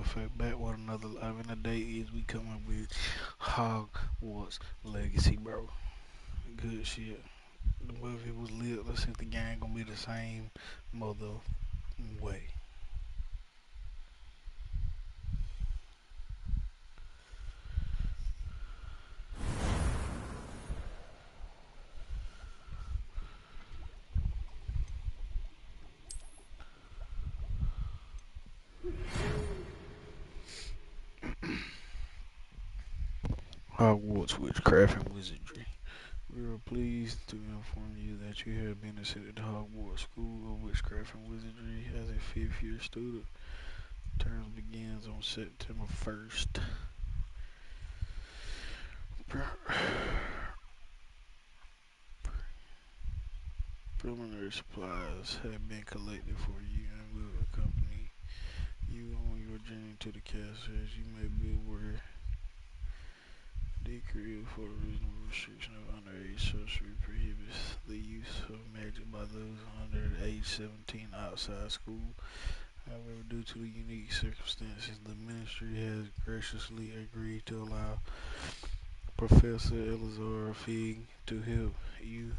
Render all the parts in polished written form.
effect back with another live in the day is we coming with Hogwarts Legacy, bro. Good shit. What if it was lit? Let's see if the game gonna be the same mother way. Hogwarts Witchcraft and Wizardry. We are pleased to inform you that you have been accepted to Hogwarts School of Witchcraft and Wizardry as a fifth year student. Terms begins on September 1st. Preliminary supplies have been collected for you and will accompany you on your journey to the castle. As you may be aware, decree for the reasonable restriction of underage sorcery prohibits the use of magic by those under age 17 outside school. However, due to the unique circumstances, the ministry has graciously agreed to allow Professor Elazar Fig to help you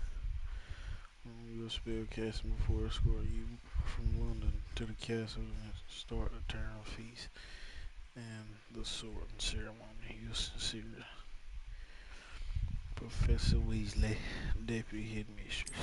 your spell casting before escorting you from London to the castle and start the term feast and the sorting ceremony. Yours sincerely, Professor Weasley, Deputy Headmistress.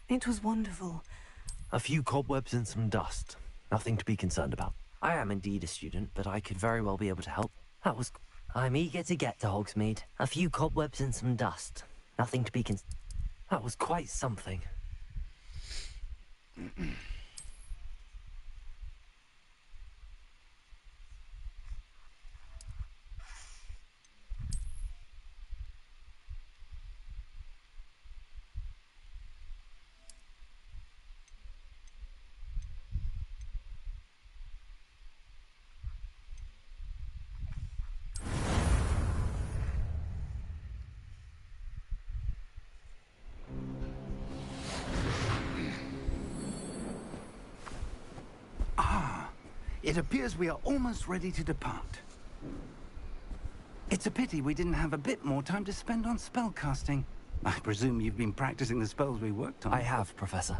It was wonderful. A few cobwebs and some dust. Nothing to be concerned about. I am indeed a student, but I could very well be able to help. I'm eager to get to Hogsmeade. A few cobwebs and some dust. Nothing to be That was quite something. It appears we are almost ready to depart. It's a pity we didn't have a bit more time to spend on spellcasting. I presume you've been practicing the spells we worked on. I have, Professor.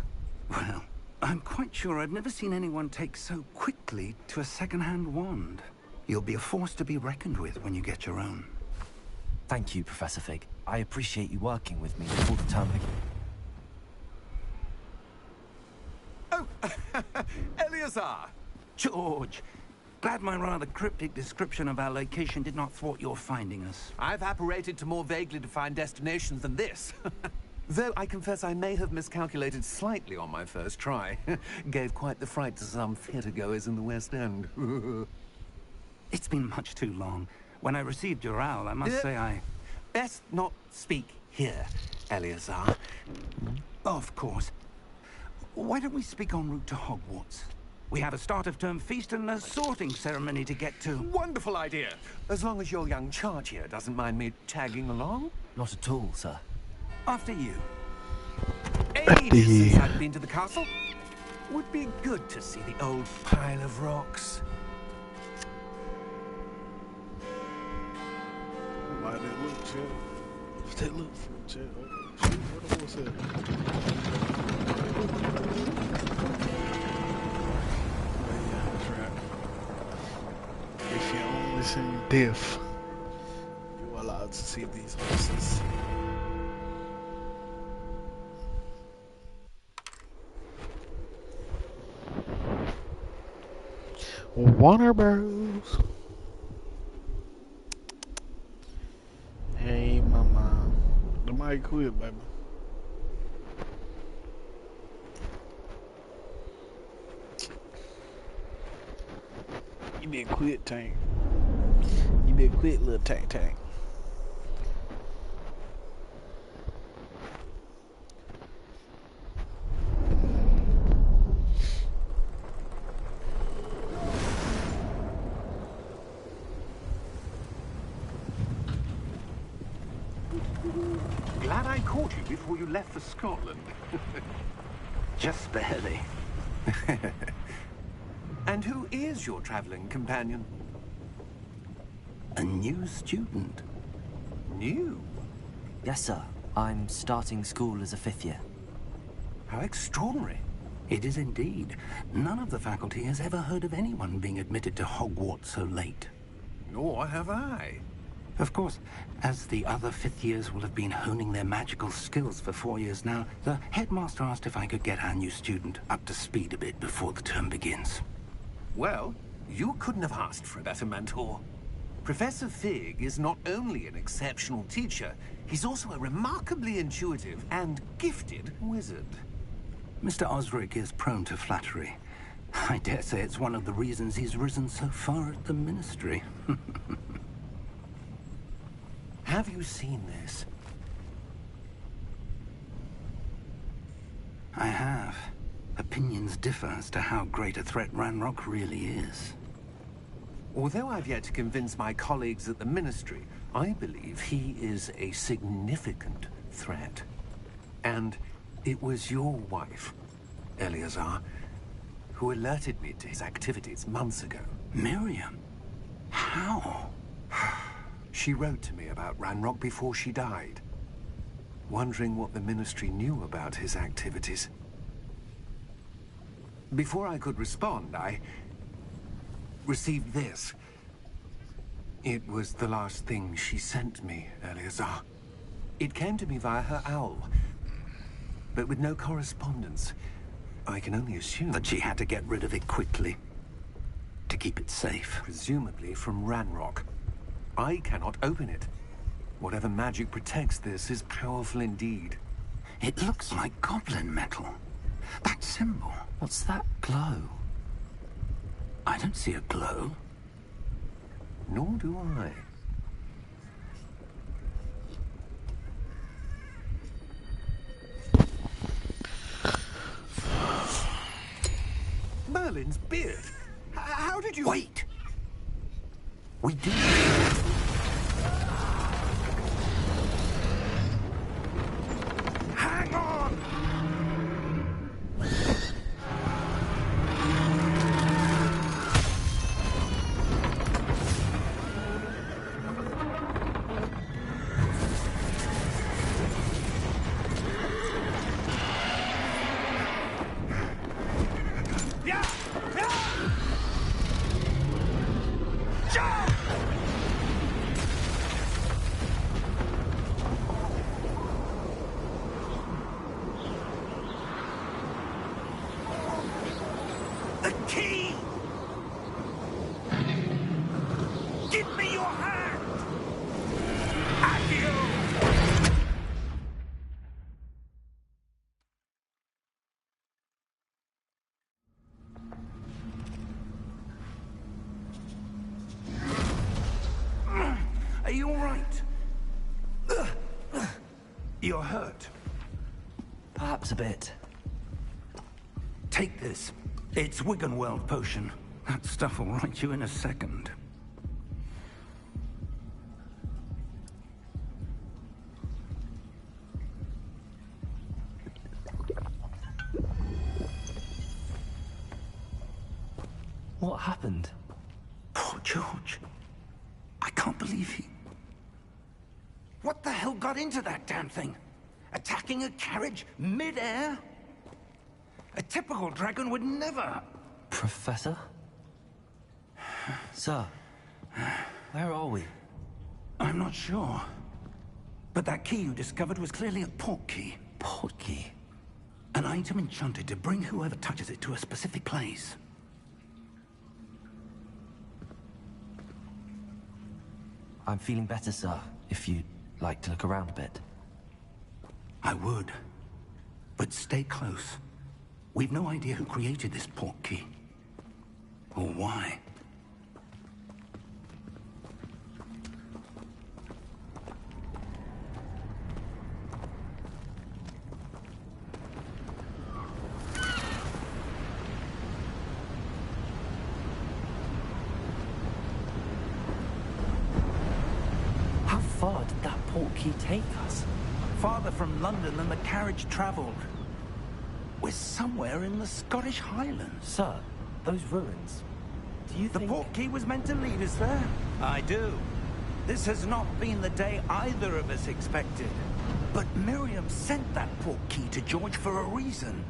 Well, I'm quite sure I've never seen anyone take so quickly to a second-hand wand. You'll be a force to be reckoned with when you get your own. Thank you, Professor Fig. I appreciate you working with me before the term begins. Oh, Eleazar! George, glad my rather cryptic description of our location did not thwart your finding us. I've apparated to more vaguely defined destinations than this. Though I confess I may have miscalculated slightly on my first try. Gave quite the fright to some theatre-goers in the West End. It's been much too long. When I received your owl, I must say I... Best not speak here, Eleazar. Of course. Why don't we speak en route to Hogwarts? We have a start-of-term feast and a sorting ceremony to get to. Wonderful idea! As long as your young charge here doesn't mind me tagging along. Not at all, sir. After you. Ages since I've been to the castle. Would be good to see the old pile of rocks. Why they look, chill? They look for chill. Okay. Shoot, what the was it? If you only see death, you are allowed to see these horses. Warner Bros. Hey, mama. The mic quit, baby. You been quit, Tank. You been quit, little Tank. Glad I caught you before you left for Scotland. Just barely. And who is your traveling companion? A new student. New? Yes, sir. I'm starting school as a 5th year. How extraordinary. It is indeed. None of the faculty has ever heard of anyone being admitted to Hogwarts so late. Nor have I. Of course, as the other 5th years will have been honing their magical skills for 4 years now, the headmaster asked if I could get our new student up to speed a bit before the term begins. Well, you couldn't have asked for a better mentor. Professor Fig is not only an exceptional teacher, he's also a remarkably intuitive and gifted wizard. Mr. Osric is prone to flattery. I dare say it's one of the reasons he's risen so far at the Ministry. Have you seen this? I have. Opinions differ as to how great a threat Ranrock really is. Although I've yet to convince my colleagues at the Ministry, I believe he is a significant threat. And it was your wife, Eleazar, who alerted me to his activities months ago. Miriam? How? She wrote to me about Ranrock before she died, wondering what the Ministry knew about his activities. Before I could respond, I received this. It was the last thing she sent me, Eleazar. It came to me via her owl, but with no correspondence. I can only assume That she had to get rid of it quickly. to keep it safe. Presumably from Ranrock. I cannot open it. Whatever magic protects this is powerful indeed. It looks like goblin metal. That symbol. What's that glow? I don't see a glow. Nor do I. Merlin's beard. How did you... Wait! We do. Hang on! The key! Give me your hand! Accio! Are you all right? You're hurt. Perhaps a bit. Take this. It's Wiggenweld potion. That stuff will right you in a second. What happened? Poor George. I can't believe he... What the hell got into that damn thing? Attacking a carriage mid-air? A typical dragon would never... Professor? Sir, where are we? I'm not sure. But that key you discovered was clearly a port key. Port key? An item enchanted to bring whoever touches it to a specific place. I'm feeling better, sir, if you'd like to look around a bit. I would. But stay close. We've no idea who created this port key. Or why. How far did that port key take us? Farther from London than the carriage traveled. We're somewhere in the Scottish Highlands. Sir, those ruins. Do you The think... port key was meant to lead us there? I do. This has not been the day either of us expected. But Miriam sent that port key to George for a reason.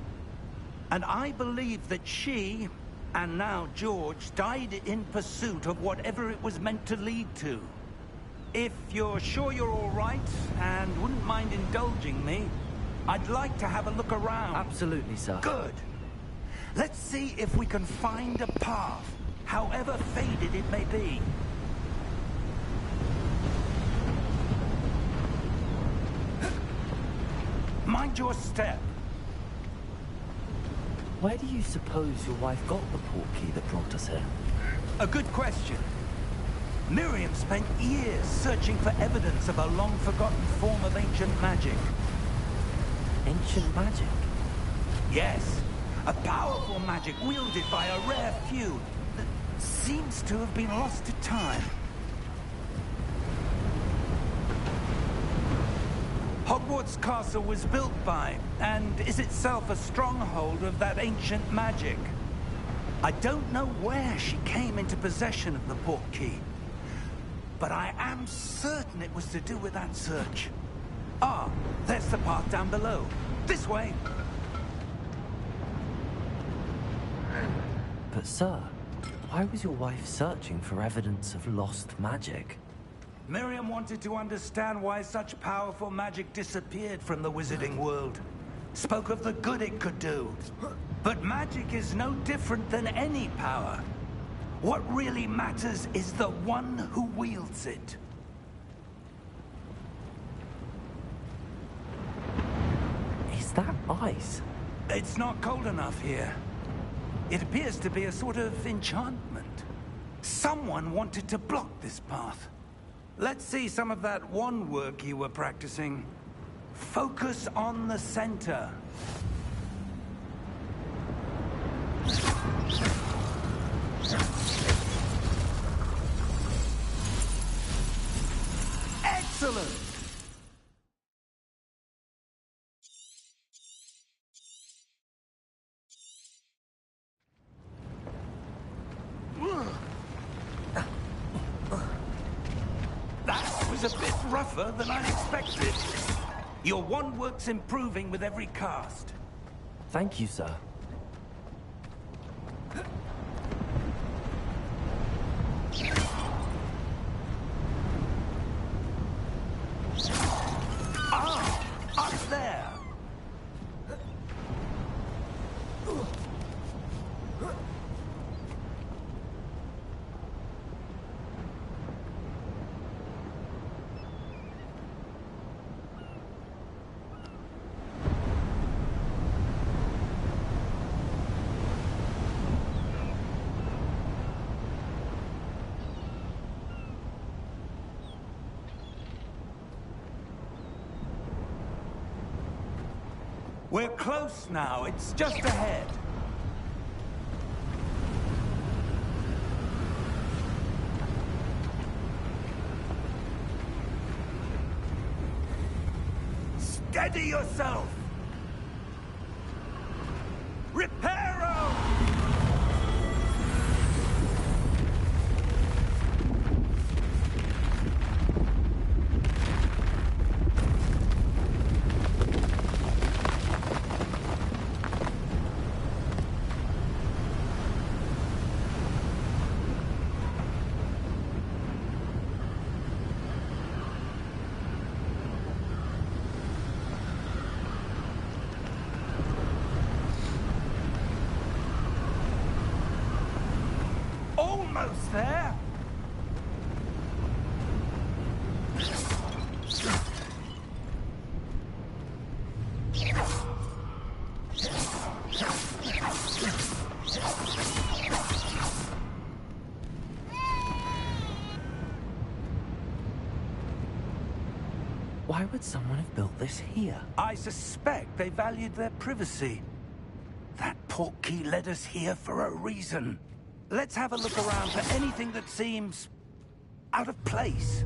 And I believe that she, and now George, died in pursuit of whatever it was meant to lead to. If you're sure you're all right, and wouldn't mind indulging me, I'd like to have a look around. Absolutely, sir. Good. Let's see if we can find a path, however faded it may be. Mind your step. Where do you suppose your wife got the port key that brought us here? A good question. Miriam spent years searching for evidence of a long-forgotten form of ancient magic. Ancient magic? Yes, a powerful magic wielded by a rare few that seems to have been lost to time. Hogwarts Castle was built by, and is itself a stronghold of that ancient magic. I don't know where she came into possession of the port key, but I am certain it was to do with that search. Ah, there's the path down below. This way. But sir, why was your wife searching for evidence of lost magic? Miriam wanted to understand why such powerful magic disappeared from the wizarding world. Spoke of the good it could do. But magic is no different than any power. What really matters is the one who wields it. Is that ice? It's not cold enough here. It appears to be a sort of enchantment. Someone wanted to block this path. Let's see some of that wand work you were practicing. Focus on the center. Excellent! That was a bit rougher than I'd expected. Your wand work's improving with every cast. Thank you, sir. Ah! Up there! We're close now. It's just ahead. Steady yourself! Reparo! Almost there. Why would someone have built this here? I suspect they valued their privacy. That portkey led us here for a reason. Let's have a look around for anything that seems out of place.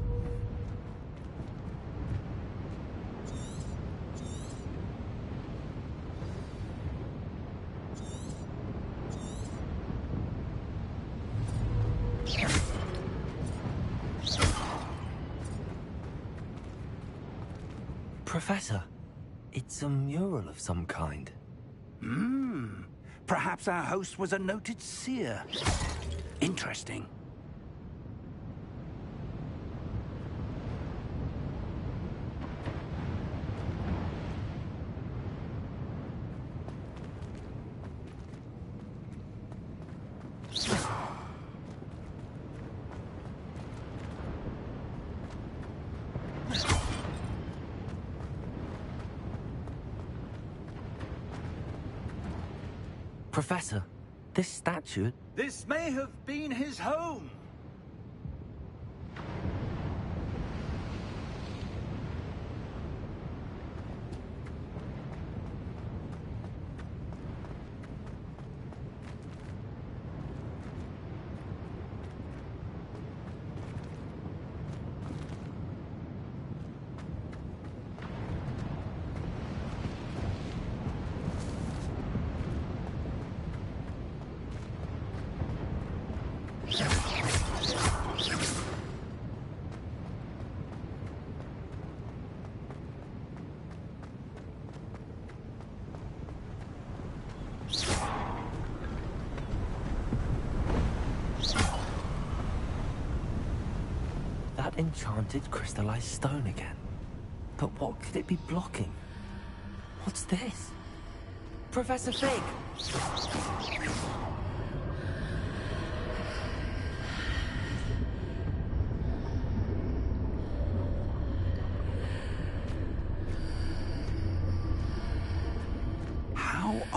Professor, it's a mural of some kind. Perhaps our host was a noted seer. Interesting. Professor, this statue... This may have been his home. That enchanted crystallized stone again. But what could it be blocking? What's this? Professor Fig!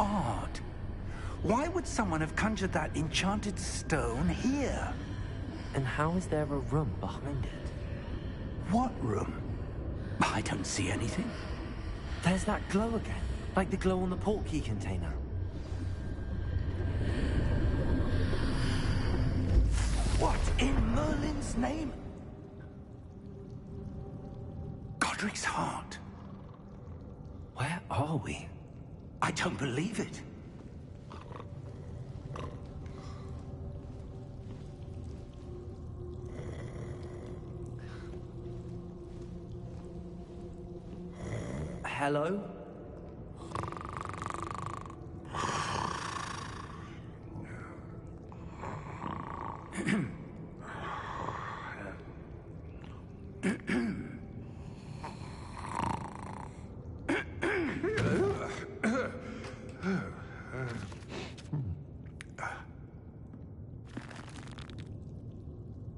odd. Why would someone have conjured that enchanted stone here? And how is there a room behind it? What room? I don't see anything. There's that glow again, like the glow on the portkey container. What in Merlin's name? Godric's heart. Where are we? I don't believe it. Hello?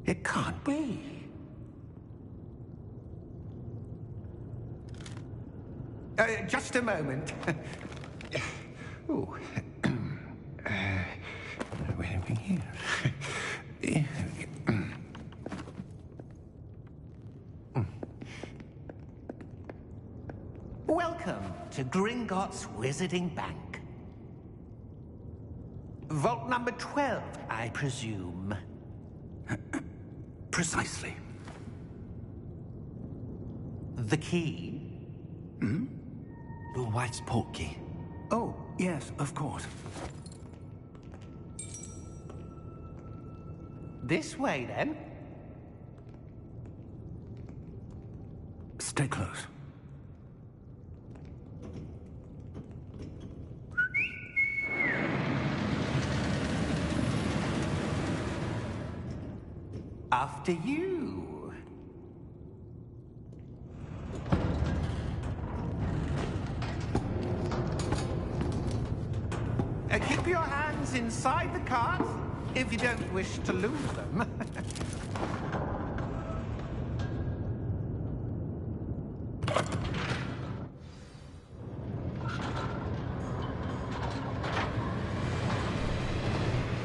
It can't be. Just a moment. Oh. Where are we here? Welcome to Gringotts Wizarding Bank. Vault number 12, I presume. Precisely. The key? Your wife's portkey. Oh, yes, of course. This way, then. Stay close. After you. Keep your hands inside the cart if you don't wish to lose them.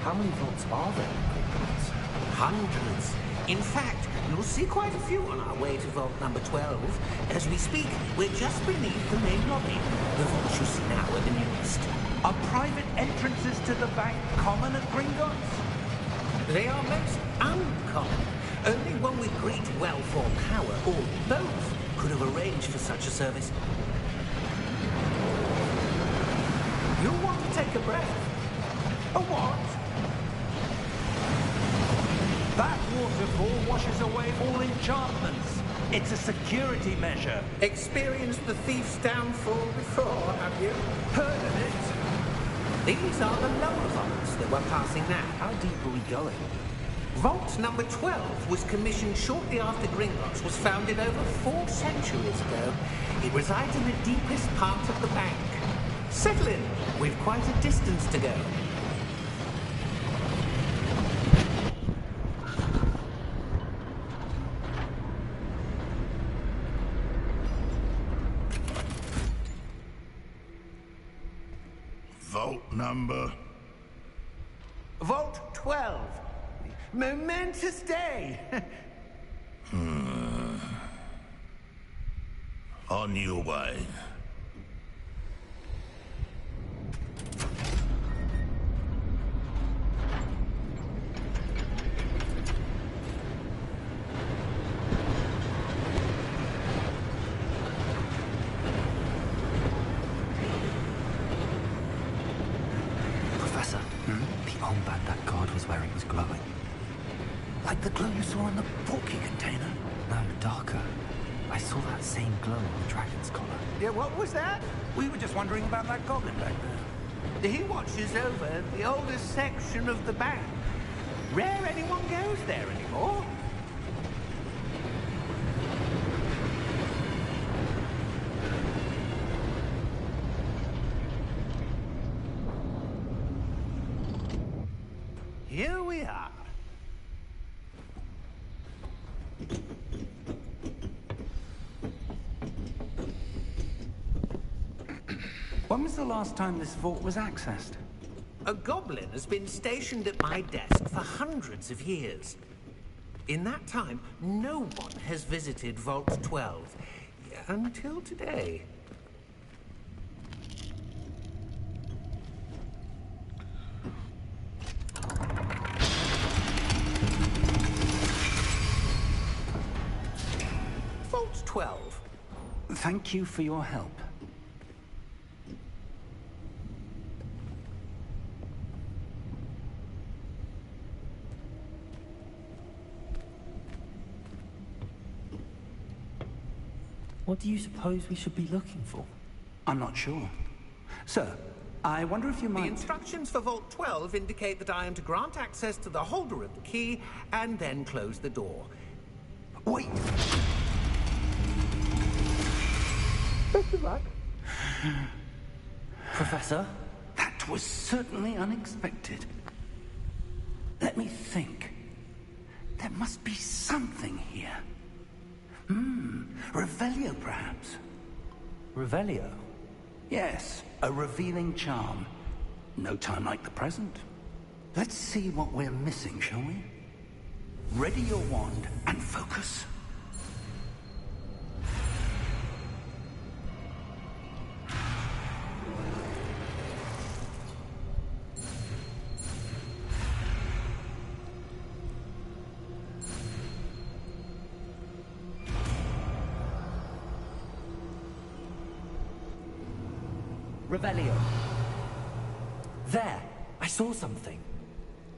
How many vaults are there? Hundreds. In fact, you'll see quite a few on our way to vault number 12. As we speak, we're just beneath the main lobby. The vaults you see now are the newest. Are private entrances to the bank common at Gringotts? They are most uncommon. Only one with great wealth or power, or both, could have arranged for such a service. You'll want to take a breath. A what? That waterfall washes away all enchantments. It's a security measure. Experienced the thief's downfall before, have you? Heard of it? These are the lower vaults that we're passing now. How deep are we going? Vault number 12 was commissioned shortly after Gringotts was founded over 4 centuries ago. It resides in the deepest part of the bank. Settle in. We've quite a distance to go. Vault number? Vault 12. Momentous day. On your way. Professor, the armband that guard was wearing was glowing. Like the glow you saw in the portkey container? No, darker. I saw that same glow on the dragon's collar. Yeah, what was that? We were just wondering about that goblin back there. He watches over the oldest section of the bank. Rare anyone goes there anymore. Here we are. When was the last time this vault was accessed? A goblin has been stationed at my desk for hundreds of years. In that time, no one has visited Vault 12. Until today. Vault 12. Thank you for your help. What do you suppose we should be looking for? I'm not sure. Sir, I wonder if you The might... instructions for Vault 12 indicate that I am to grant access to the holder of the key and then close the door. Wait! Best of luck. Professor? That was certainly unexpected. Let me think. There must be something here. Revelio, perhaps? Revelio? Yes, a revealing charm. No time like the present. Let's see what we're missing, shall we? Ready your wand and focus. Revelio. There! I saw something.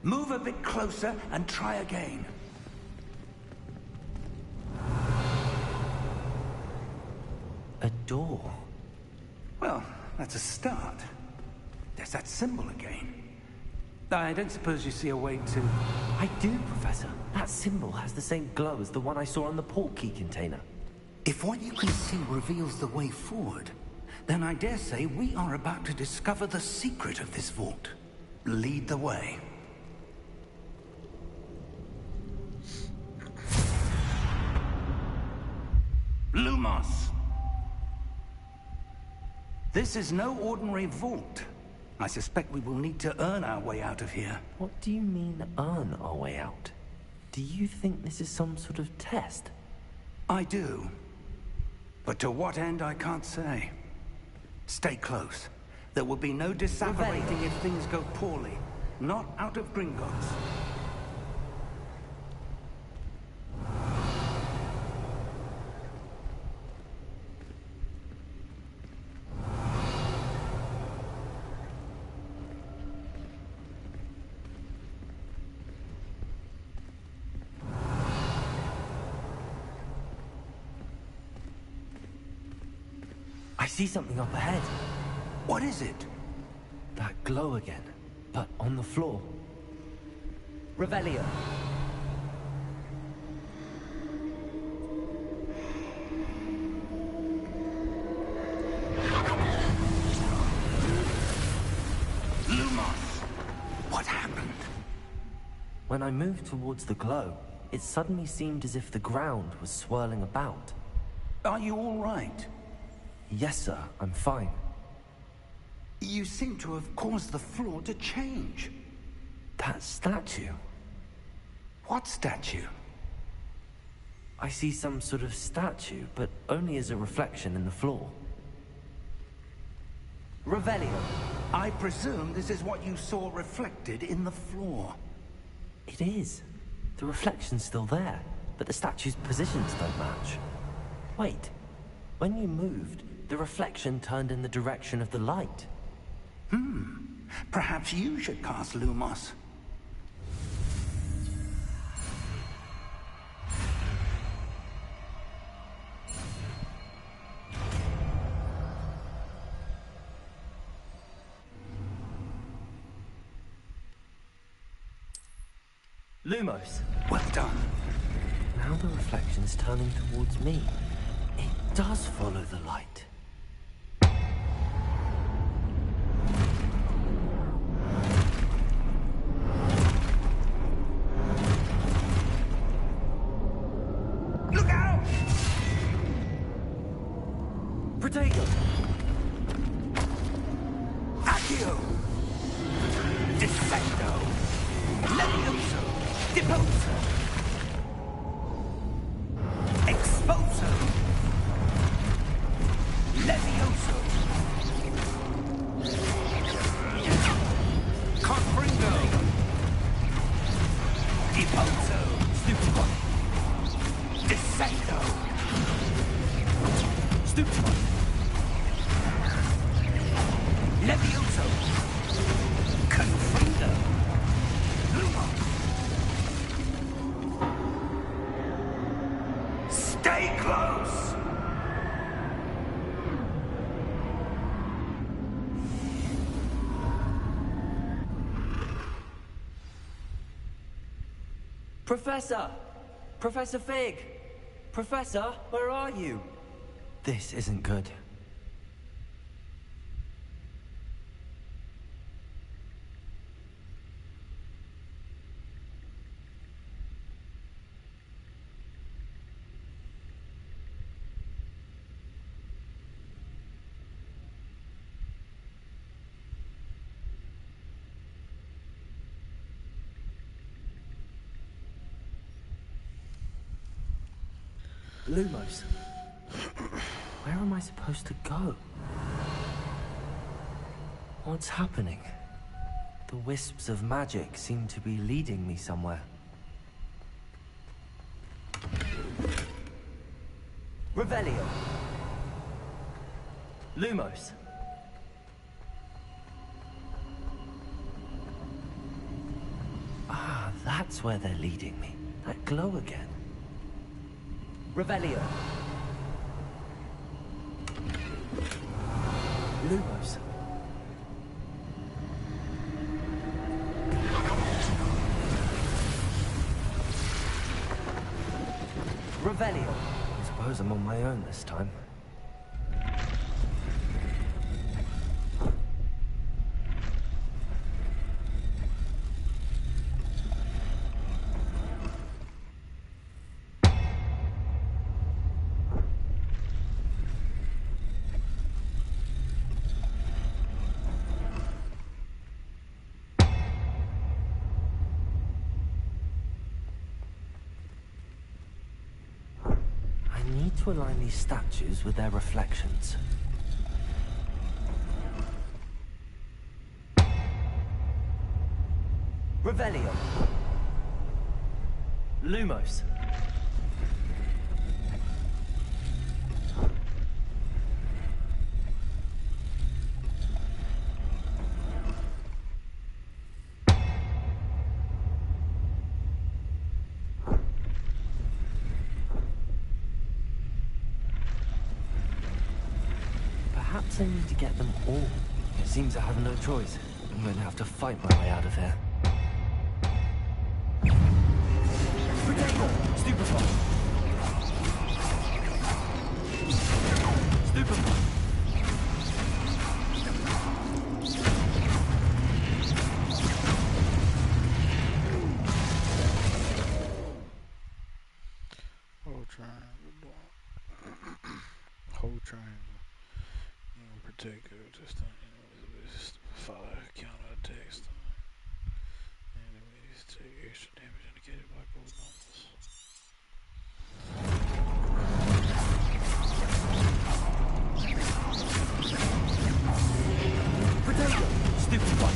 Move a bit closer and try again. A door. Well, that's a start. There's that symbol again. I don't suppose you see a way to... I do, Professor. That symbol has the same glow as the one I saw on the port key container. If what you can see reveals the way forward, then I dare say we are about to discover the secret of this vault. Lead the way. Lumos! This is no ordinary vault. I suspect we will need to earn our way out of here. What do you mean, earn our way out? Do you think this is some sort of test? I do. But to what end, I can't say. Stay close. There will be no disapparating if things go poorly. Not out of Gringotts. I see something up ahead. What is it? That glow again, but on the floor. Revelio. Lumos! What happened? When I moved towards the glow, it suddenly seemed as if the ground was swirling about. Are you all right? Yes, sir, I'm fine. You seem to have caused the floor to change. That statue. What statue? I see some sort of statue, but only as a reflection in the floor. Revelio. I presume this is what you saw reflected in the floor. It is. The reflection's still there, but the statue's positions don't match. Wait. When you moved, the reflection turned in the direction of the light. Perhaps you should cast Lumos. Lumos. Well done. Now the reflection's turning towards me. It does follow the light. Look out! Protego! Impulso. Expulso. Levioso. Confringo. Impulso. Stupefy. Dissecto. Stupefy. Levioso. Confringo. Lumo. Stay close! Professor! Professor Fig! Professor, where are you? This isn't good. Lumos. Where am I supposed to go? What's happening? The wisps of magic seem to be leading me somewhere. Revelio. Lumos. Ah, that's where they're leading me. That glow again. Revelio. Lumos. Revelio. I suppose I'm on my own this time. To align these statues with their reflections. Revelio. Lumos. Perhaps I need to get them all. It seems I have no choice. I'm going to have to fight my way out of here. Potato! Stupefy! Stupefy! Hold triangle. Hold triangle. Protect just this fire counter attacks. Enemies take extra damage indicated by gold numbers. Potato! Stupefy!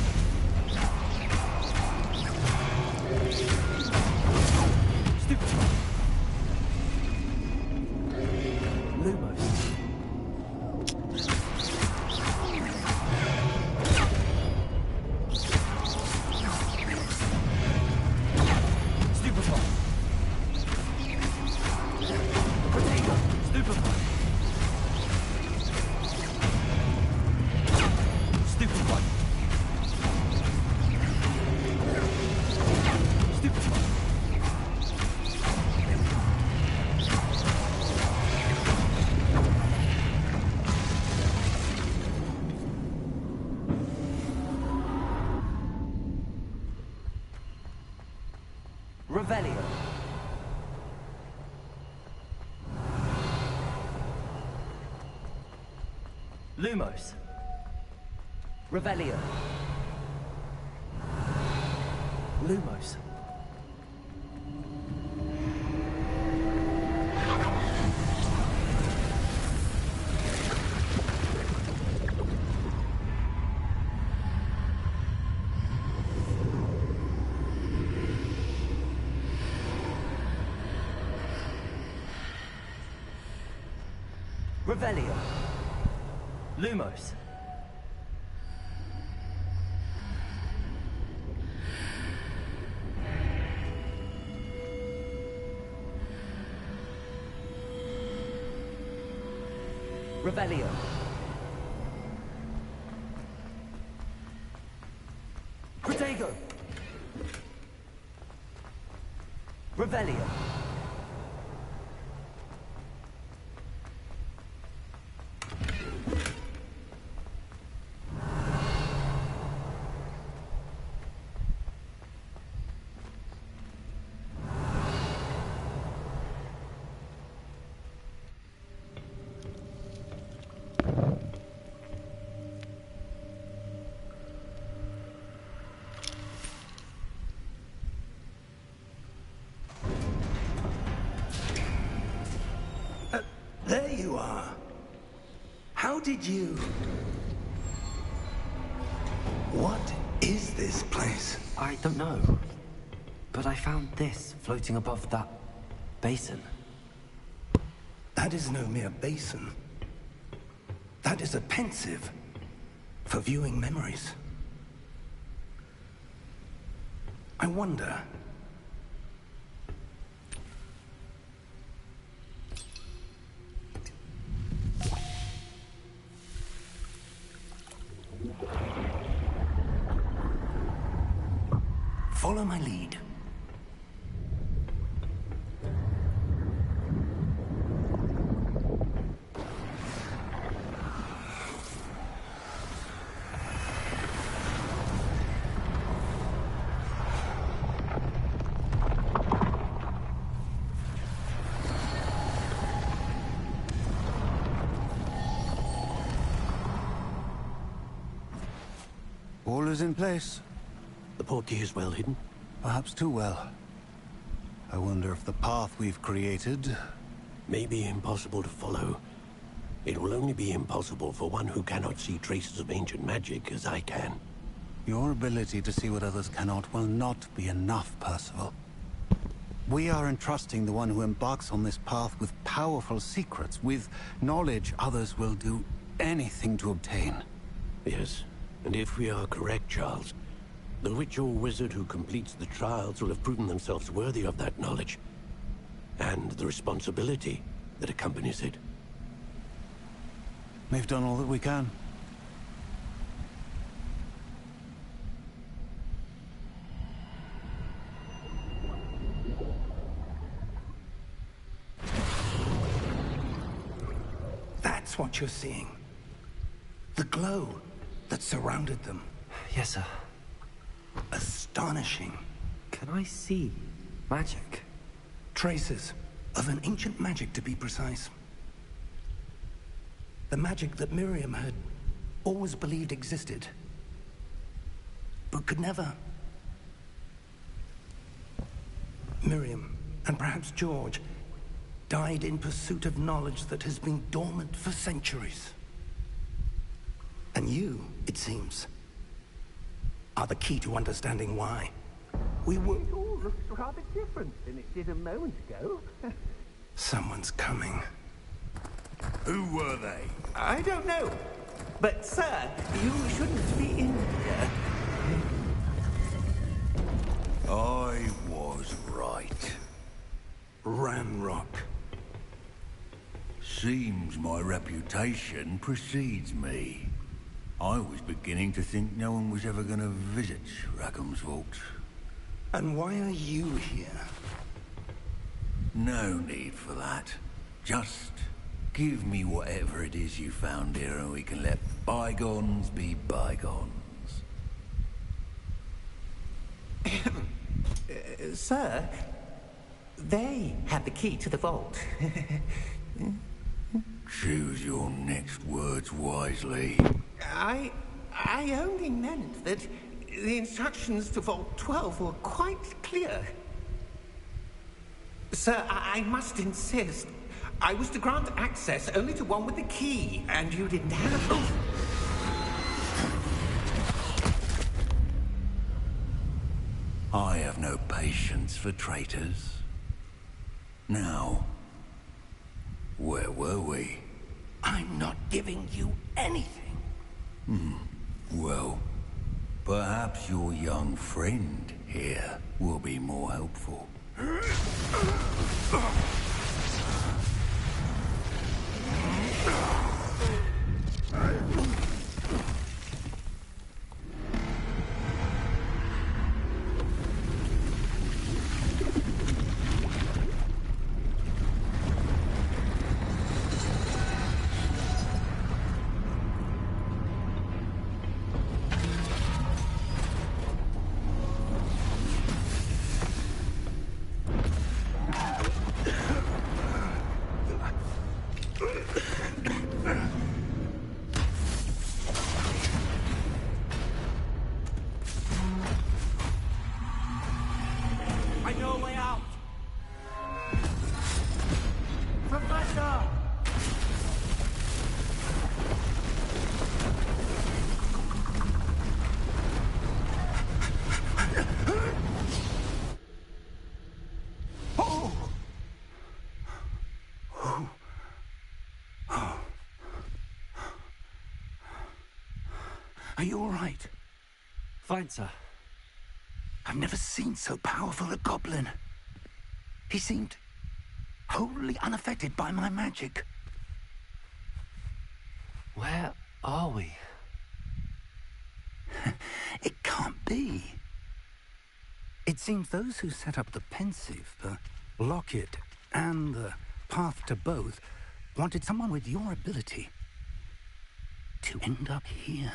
Stupefy! Lumos. Revelio. Lumos. Revelio. Lumos. Revelio. Lumos. Revelio. Protego. Revelio. There you are. How did you... What is this place? I don't know. But I found this floating above that basin. That is no mere basin. That is a pensive for viewing memories. I wonder... Follow my lead. All is in place. The portkey is well hidden. Perhaps too well. I wonder if the path we've created... May be impossible to follow. It will only be impossible for one who cannot see traces of ancient magic as I can. Your ability to see what others cannot will not be enough, Percival. We are entrusting the one who embarks on this path with powerful secrets, with knowledge others will do anything to obtain. Yes, and if we are correct, Charles, the witch or wizard who completes the trials will have proven themselves worthy of that knowledge, and the responsibility that accompanies it. We've done all that we can. That's what you're seeing. The glow that surrounded them. Yes, sir. Astonishing. Can I see magic? Traces of an ancient magic, to be precise. The magic that Miriam had always believed existed, but could never. Miriam, and perhaps George, died in pursuit of knowledge that has been dormant for centuries. And you, it seems, are the key to understanding why. We were... It all looks rather different than it did a moment ago. Someone's coming. Who were they? I don't know. But, sir, you shouldn't be in here. I was right. Ramrock. Seems my reputation precedes me. I was beginning to think no one was ever going to visit Rackham's vault. And why are you here? No need for that. Just give me whatever it is you found here and we can let bygones be bygones. Sir, they had the key to the vault. Choose your next words wisely. I only meant that the instructions to Vault 12 were quite clear. Sir, I must insist. I was to grant access only to one with the key, and you didn't have... Oh. I have no patience for traitors. Now, where were we? I'm not giving you anything. Well, perhaps your young friend here will be more helpful. I know a way out! Professor! Are you all right? Fine, sir. I've never seen so powerful a goblin. He seemed wholly unaffected by my magic. Where are we? It can't be. It seems those who set up the pensive, the locket, and the path to both wanted someone with your ability to end up here.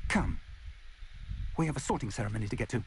Come. We have a sorting ceremony to get to.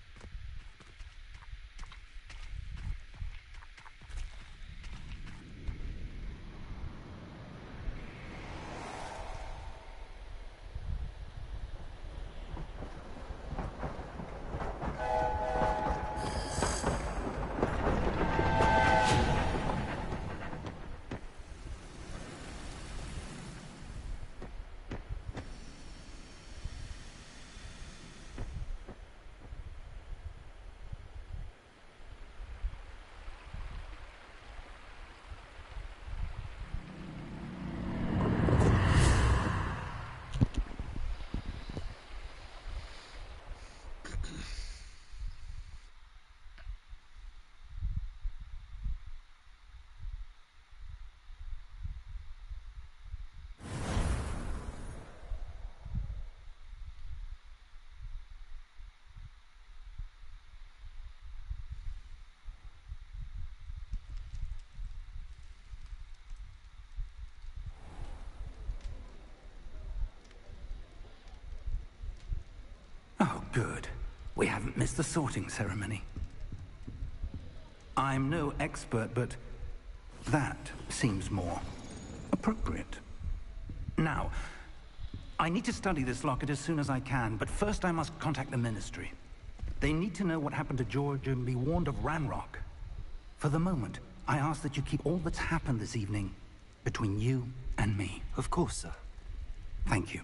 Oh, good. We haven't missed the sorting ceremony. I'm no expert, but that seems more appropriate. Now, I need to study this locket as soon as I can, but first I must contact the Ministry. They need to know what happened to George and be warned of Ranrock. For the moment, I ask that you keep all that's happened this evening between you and me. Of course, sir. Thank you.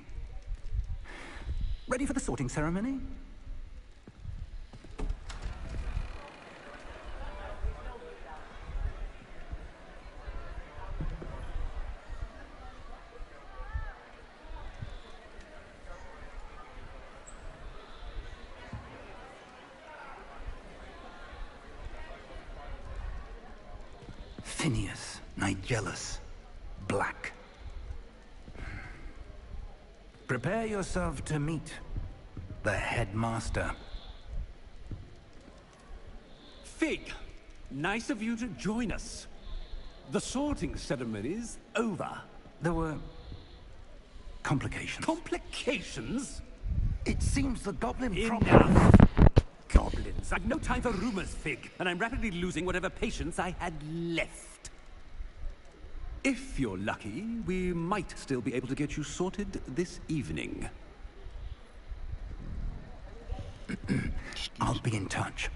Ready for the sorting ceremony? Phineas, Nigellus, Black. Prepare yourself to meet the headmaster. Fig, nice of you to join us. The sorting ceremony's over. There were complications. Complications? It seems the goblin Enough! Goblins. I've no time for rumors, Fig, and I'm rapidly losing whatever patience I had left. If you're lucky, we might still be able to get you sorted this evening. I'll be in touch.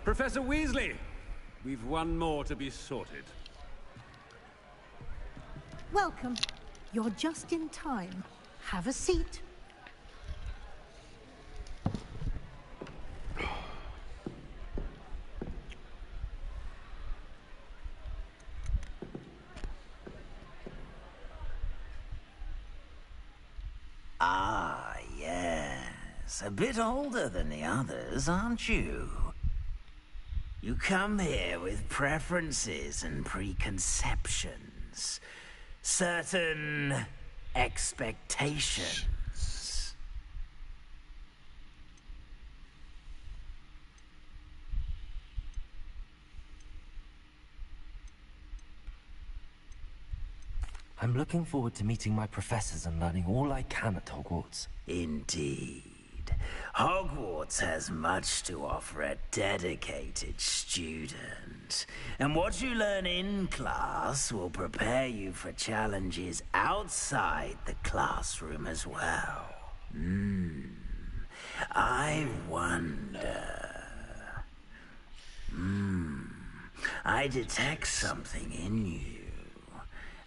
Professor Weasley, we've one more to be sorted. Welcome. You're just in time. Have a seat. Ah, yes. A bit older than the others, aren't you? You come here with preferences and preconceptions. Certain expectations. I'm looking forward to meeting my professors and learning all I can at Hogwarts. Indeed. Hogwarts has much to offer a dedicated student. And what you learn in class will prepare you for challenges outside the classroom as well. I wonder... I detect something in you.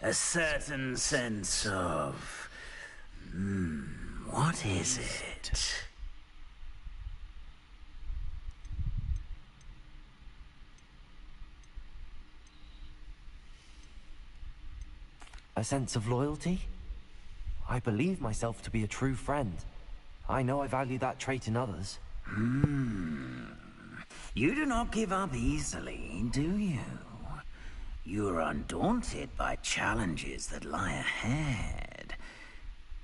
A certain sense of... what is it? A sense of loyalty? I believe myself to be a true friend. I know I value that trait in others. You do not give up easily, do you? You are undaunted by challenges that lie ahead.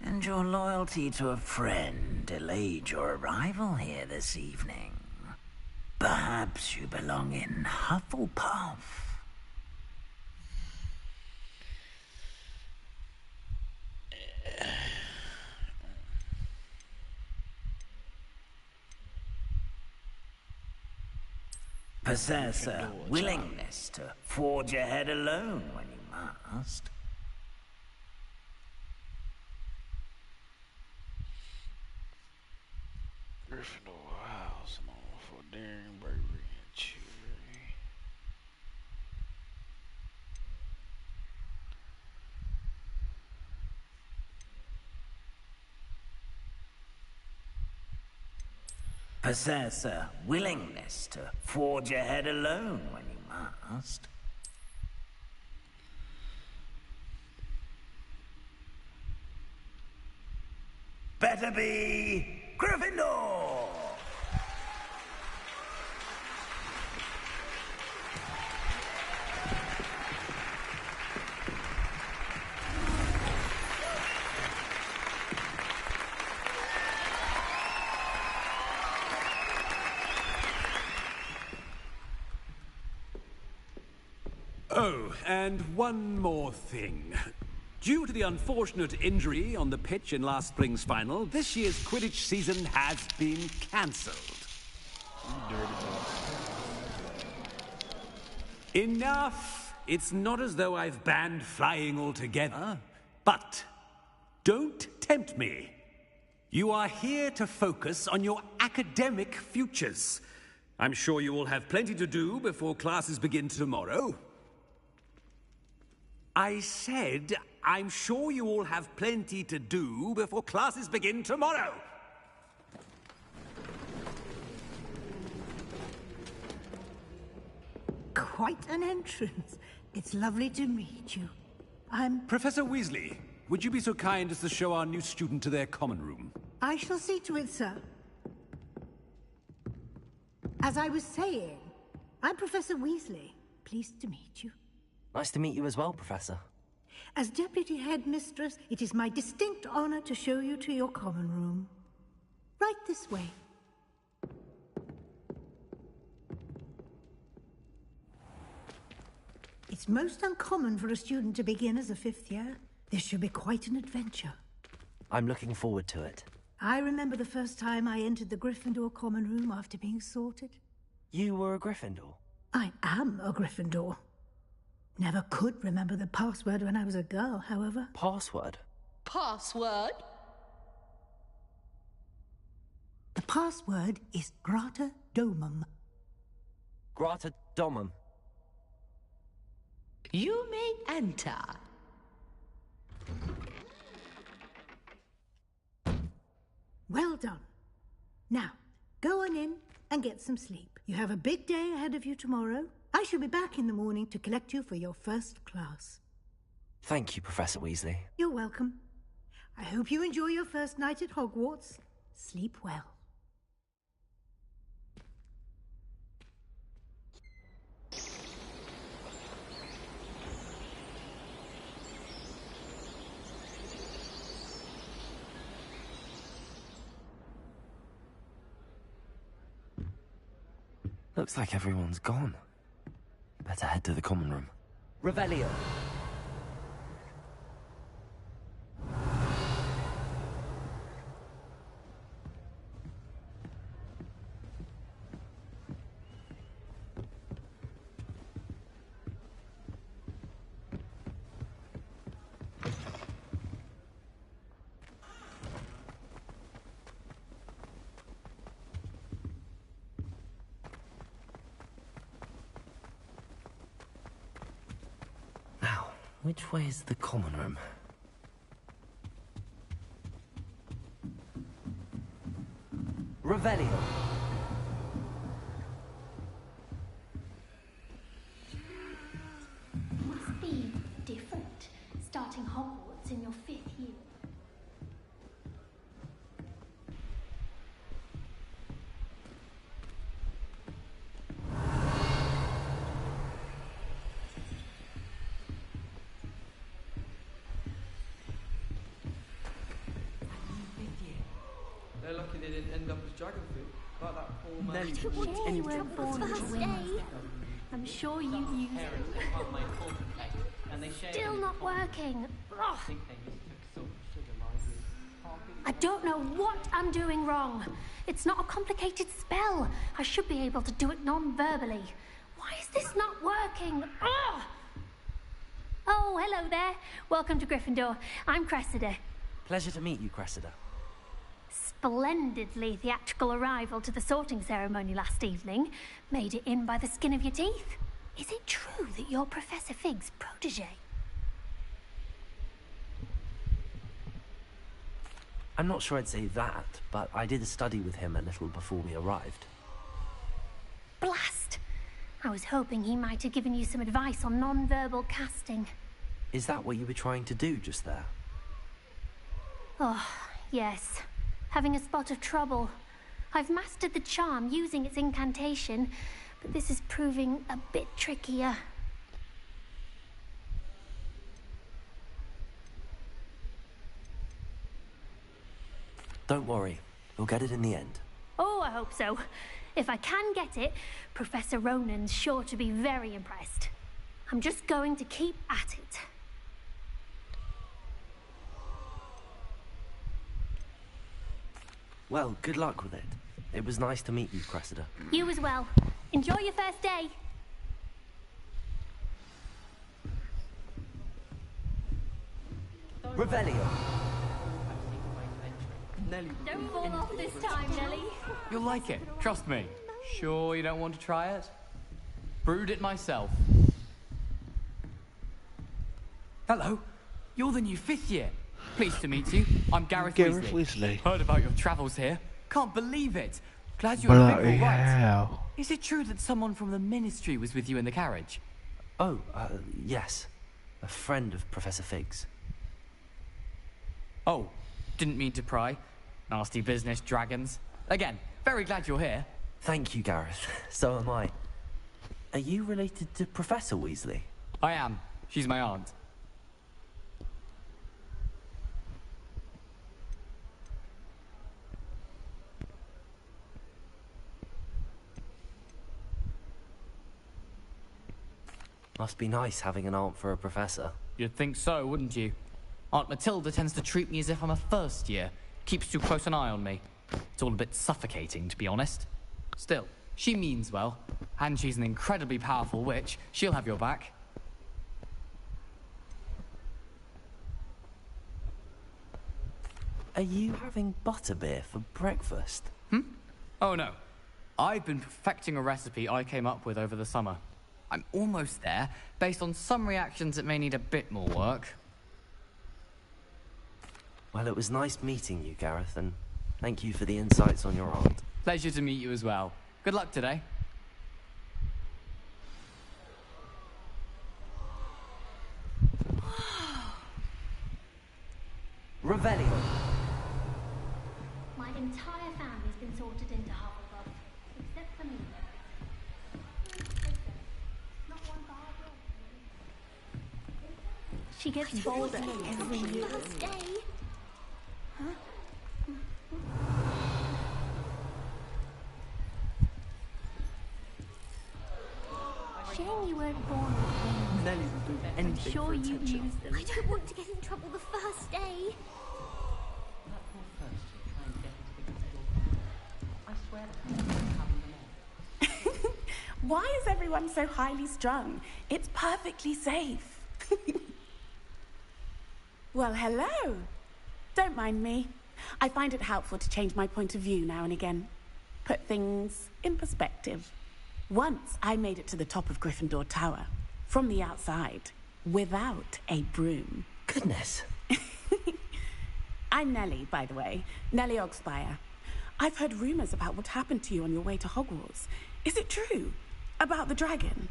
And your loyalty to a friend delayed your arrival here this evening. Perhaps you belong in Hufflepuff. Possess a willingness to forge ahead alone when you must. Gryffindor House known for daring, bravery, and chivalry. Possess a willingness to forge ahead alone when you must. Better be Gryffindor! Oh, and one more thing. Due to the unfortunate injury on the pitch in last spring's final, this year's Quidditch season has been cancelled. Enough! It's not as though I've banned flying altogether. But don't tempt me. You are here to focus on your academic futures. I'm sure you will have plenty to do before classes begin tomorrow. I said, I'm sure you all have plenty to do before classes begin tomorrow. Quite an entrance. It's lovely to meet you. I'm... Professor Weasley, would you be so kind as to show our new student to their common room? I shall see to it, sir. As I was saying, I'm Professor Weasley. Pleased to meet you. Nice to meet you as well, Professor. As Deputy Headmistress, it is my distinct honor to show you to your common room. Right this way. It's most uncommon for a student to begin as a fifth year. This should be quite an adventure. I'm looking forward to it. I remember the first time I entered the Gryffindor common room after being sorted. You were a Gryffindor? I am a Gryffindor. Never could remember the password when I was a girl, however. Password? Password? The password is Grata Domum. Grata Domum. You may enter. Well done. Now, go on in and get some sleep. You have a big day ahead of you tomorrow. I shall be back in the morning to collect you for your first class. Thank you, Professor Weasley. You're welcome. I hope you enjoy your first night at Hogwarts. Sleep well. Looks like everyone's gone. Better head to the common room. Revelio. Now, which way is the common room? Revelio. Must be different, starting Hogwarts in your 5th year. They're lucky they didn't end up as dragon food, like that poor man. Nelly, Today any we're born trouble? this day. I'm sure you use it. Still not working. Ugh. I don't know what I'm doing wrong. It's not a complicated spell. I should be able to do it non-verbally. Why is this not working? Ugh. Oh, hello there. Welcome to Gryffindor. I'm Cressida. Pleasure to meet you, Cressida. Splendidly theatrical arrival to the sorting ceremony last evening. Made it in by the skin of your teeth. Is it true that you're Professor Fig's protege? I'm not sure I'd say that, but I did study with him a little before we arrived. Blast! I was hoping he might have given you some advice on non-verbal casting. Is that what you were trying to do just there? Oh, yes. Having a spot of trouble. I've mastered the charm using its incantation, but this is proving a bit trickier. Don't worry, you'll get it in the end. Oh, I hope so. If I can get it, Professor Ronan's sure to be very impressed. I'm just going to keep at it. Well, good luck with it. It was nice to meet you, Cressida. You as well. Enjoy your first day. Revelio. Nelly. Don't fall off this time, Nelly. You'll like it, trust me. Sure you don't want to try it? Brewed it myself. Hello. You're the new 5th year. Pleased to meet you. I'm Gareth Weasley. Heard about your travels here. Can't believe it. Glad you're a bit Bloody all right. hell. Is it true that someone from the Ministry was with you in the carriage? Oh, yes. A friend of Professor Fig's. Oh, didn't mean to pry. Nasty business, dragons. Again, very glad you're here. Thank you, Gareth. So am I. Are you related to Professor Weasley? I am. She's my aunt. Must be nice having an aunt for a professor. You'd think so, wouldn't you? Aunt Matilda tends to treat me as if I'm a first year. Keeps too close an eye on me. It's all a bit suffocating, to be honest. Still, she means well. And she's an incredibly powerful witch. She'll have your back. Are you having butterbeer for breakfast? Oh no. I've been perfecting a recipe I came up with over the summer. I'm almost there, based on some reactions that may need a bit more work. Well, it was nice meeting you, Gareth, and Thank you for the insights on your aunt. Pleasure to meet you as well. Good luck today. Revelio. My entire family's been sorted into Hufflepuff, except for me. Not one bar. She gets bolder every year. Shame you weren't born with Nelly would do I'm anything sure for you'd attention. use them. I don't want to get in trouble the first day. Why is everyone so highly strung? It's perfectly safe. Well, hello. Don't mind me. I find it helpful to change my point of view now and again. Put things in perspective. Once I made it to the top of Gryffindor Tower, from the outside, without a broom. Goodness. I'm Nellie, by the way. Nellie Ogspire. I've heard rumors about what happened to you on your way to Hogwarts. Is it true? About the dragon?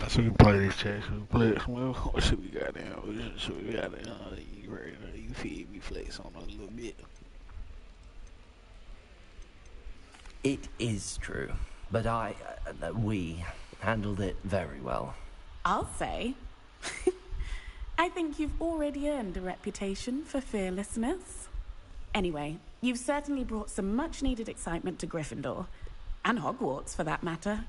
So we play this chat. So we play it. Well, what should we got now? Should we got you ready? You feed me flex on a little bit. It is true, but we handled it very well. I'll say. I think you've already earned a reputation for fearlessness. Anyway, you've certainly brought some much-needed excitement to Gryffindor. And Hogwarts, for that matter.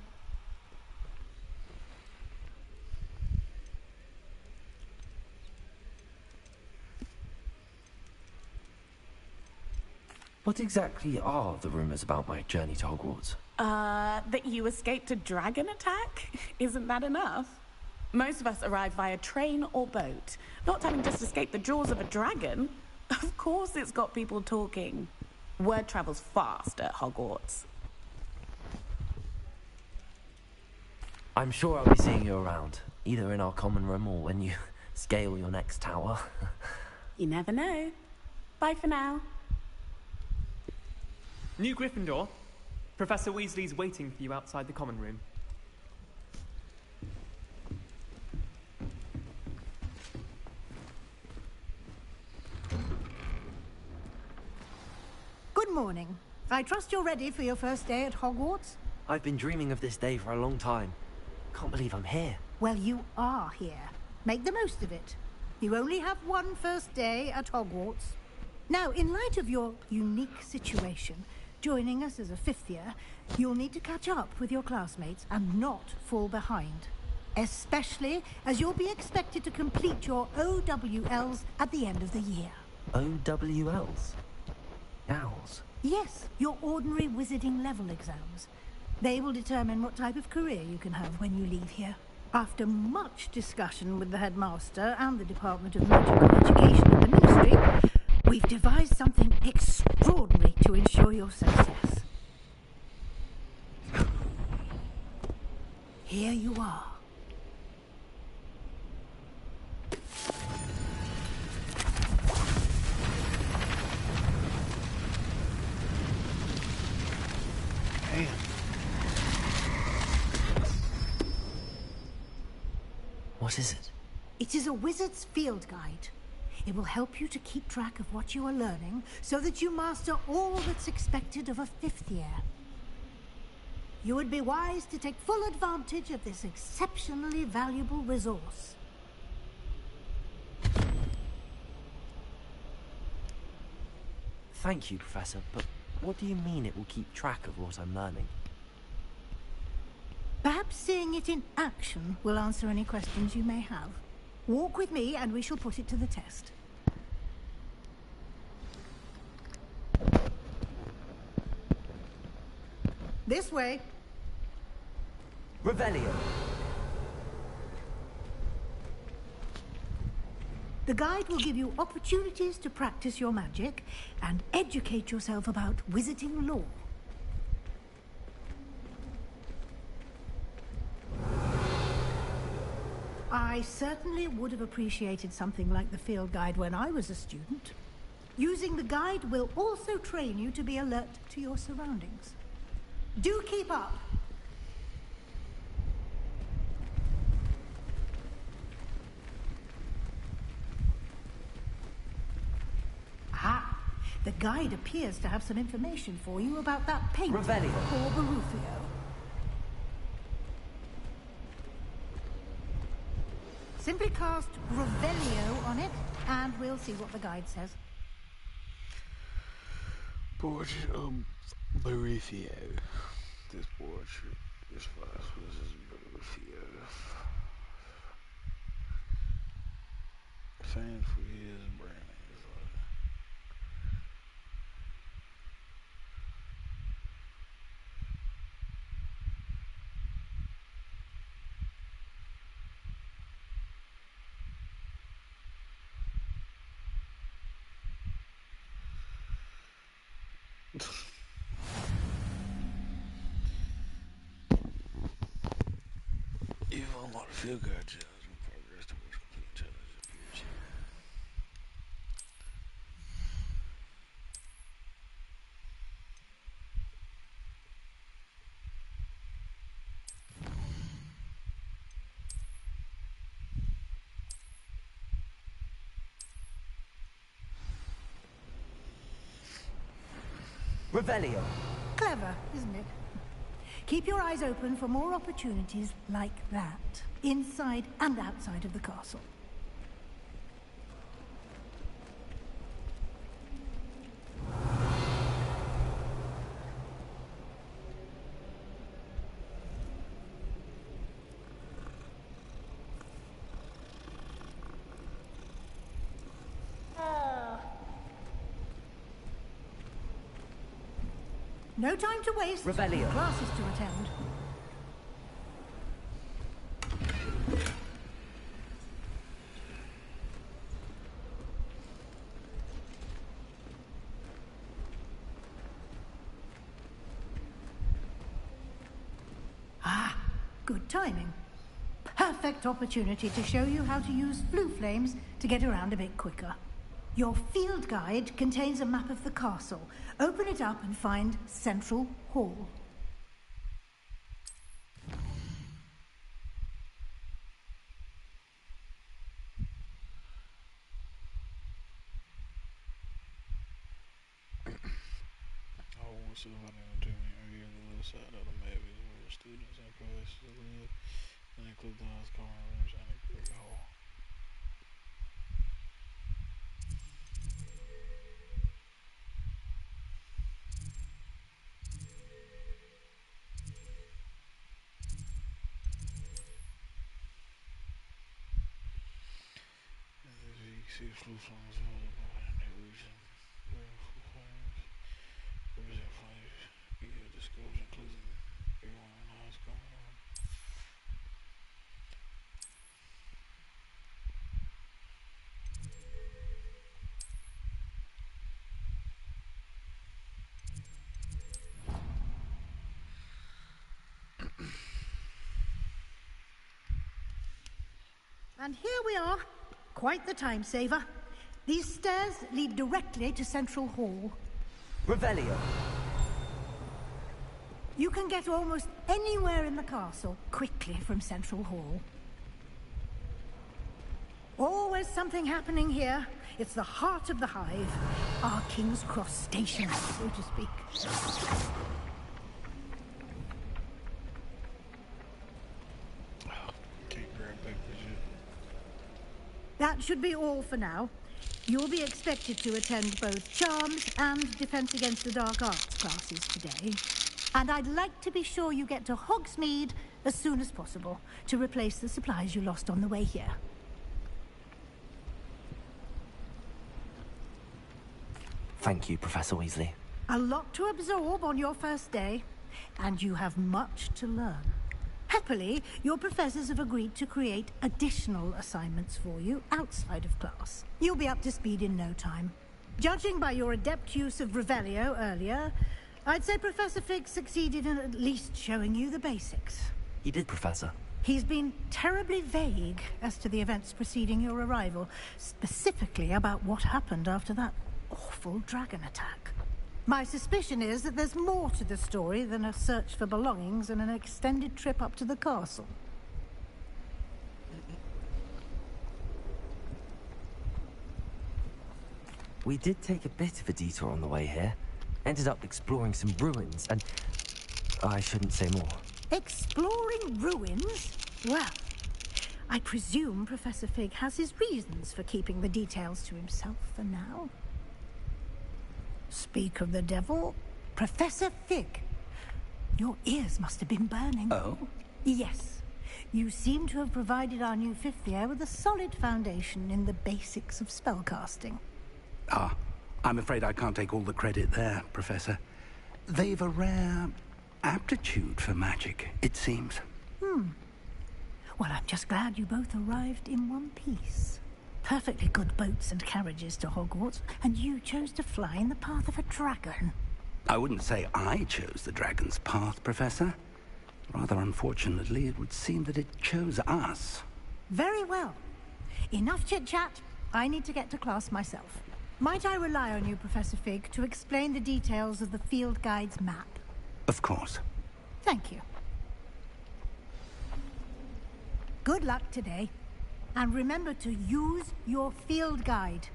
What exactly are the rumors about my journey to Hogwarts? That you escaped a dragon attack? Isn't that enough? Most of us arrive via train or boat, not having just escaped the jaws of a dragon. Of course it's got people talking. Word travels fast at Hogwarts. I'm sure I'll be seeing you around, either in our common room or when you scale your next tower. You never know. Bye for now. New Gryffindor. Professor Weasley's waiting for you outside the common room. Good morning. I trust you're ready for your first day at Hogwarts? I've been dreaming of this day for a long time. Can't believe I'm here. Well, you are here. Make the most of it. You only have one first day at Hogwarts. Now, in light of your unique situation, joining us as a fifth year, you'll need to catch up with your classmates and not fall behind. Especially as you'll be expected to complete your OWLs at the end of the year. OWLs? Owls? Yes, your ordinary wizarding level exams. They will determine what type of career you can have when you leave here. After much discussion with the headmaster and the Department of Magical Education of the Ministry, we've devised something extraordinary to ensure your success. Here you are. Damn. What is it? It is a wizard's field guide. It will help you to keep track of what you are learning so that you master all that's expected of a fifth year. You would be wise to take full advantage of this exceptionally valuable resource. Thank you, Professor, but what do you mean it will keep track of what I'm learning? Perhaps seeing it in action will answer any questions you may have. Walk with me and we shall put it to the test. This way. Revelio. The guide will give you opportunities to practice your magic and educate yourself about wizarding lore. I certainly would have appreciated something like the field guide when I was a student. Using the guide will also train you to be alert to your surroundings. Do keep up! Ah, the guide appears to have some information for you about that painting Revelio. for Barufio. Simply cast Revelio on it, and we'll see what the guide says. Portrait of Barufio. This portrait is Mrs. Barufio. Famed for his branding. You've unlocked the field guide challenge in progress towards complete challenge appears here. Revelio. Clever, isn't it? Keep your eyes open for more opportunities like that, inside and outside of the castle. No time to waste. Revelio. Classes to attend. Ah, good timing. Perfect opportunity to show you how to use flue flames to get around a bit quicker. Your field guide contains a map of the castle. Open it up and find Central Hall. Hogwarts is an entertainment area on the left side of the map is where students and professors live, and include the house, common rooms, and a great hall. See flue flames available in the region. Where flue flames represent flames. You hear the scopes including everyone in the house coming on. And here we are. Quite the time saver. These stairs lead directly to Central Hall. Revelio. You can get almost anywhere in the castle quickly from Central Hall. Always something happening here. It's the heart of the hive. Our King's Cross station, so to speak. That should be all for now. You'll be expected to attend both Charms and Defense Against the Dark Arts classes today. And I'd like to be sure you get to Hogsmeade as soon as possible to replace the supplies you lost on the way here. Thank you, Professor Weasley. A lot to absorb on your first day, and you have much to learn. Happily, your professors have agreed to create additional assignments for you outside of class. You'll be up to speed in no time. Judging by your adept use of Revelio earlier, I'd say Professor Fig succeeded in at least showing you the basics. He did, Professor. He's been terribly vague as to the events preceding your arrival, specifically about what happened after that awful dragon attack. My suspicion is that there's more to the story than a search for belongings and an extended trip up to the castle. We did take a bit of a detour on the way here. Ended up exploring some ruins and... I shouldn't say more. Exploring ruins? Well, I presume Professor Fig has his reasons for keeping the details to himself for now. Speak of the devil, Professor Fig. Your ears must have been burning. Oh? Yes. You seem to have provided our new fifth year with a solid foundation in the basics of spellcasting. Ah, I'm afraid I can't take all the credit there, Professor. They've a rare aptitude for magic, it seems. Well, I'm just glad you both arrived in one piece. Perfectly good boats and carriages to Hogwarts, and you chose to fly in the path of a dragon. I wouldn't say I chose the dragon's path, Professor. Rather unfortunately, it would seem that it chose us. Very well. Enough chit-chat. I need to get to class myself. Might I rely on you, Professor Fig, to explain the details of the field guide's map? Of course. Thank you. Good luck today. And remember to use your field guide.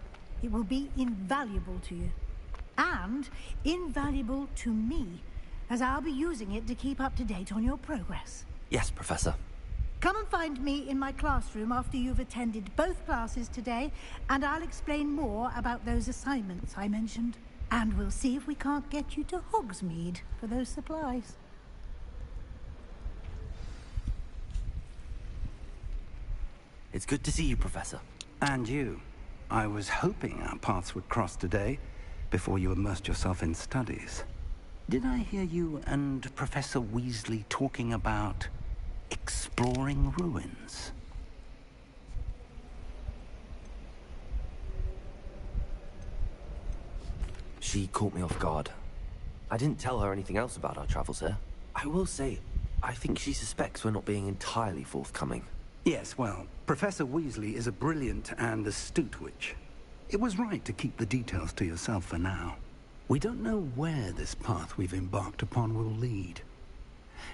It will be invaluable to you. And invaluable to me, as I'll be using it to keep up to date on your progress. Yes, Professor. Come and find me in my classroom after you've attended both classes today, and I'll explain more about those assignments I mentioned. And we'll see if we can't get you to Hogsmeade for those supplies. It's good to see you, Professor. And you. I was hoping our paths would cross today, before you immersed yourself in studies. Did I hear you and Professor Weasley talking about exploring ruins? She caught me off guard. I didn't tell her anything else about our travels here. I will say, I think she suspects we're not being entirely forthcoming. Yes, well, Professor Weasley is a brilliant and astute witch. It was right to keep the details to yourself for now. We don't know where this path we've embarked upon will lead.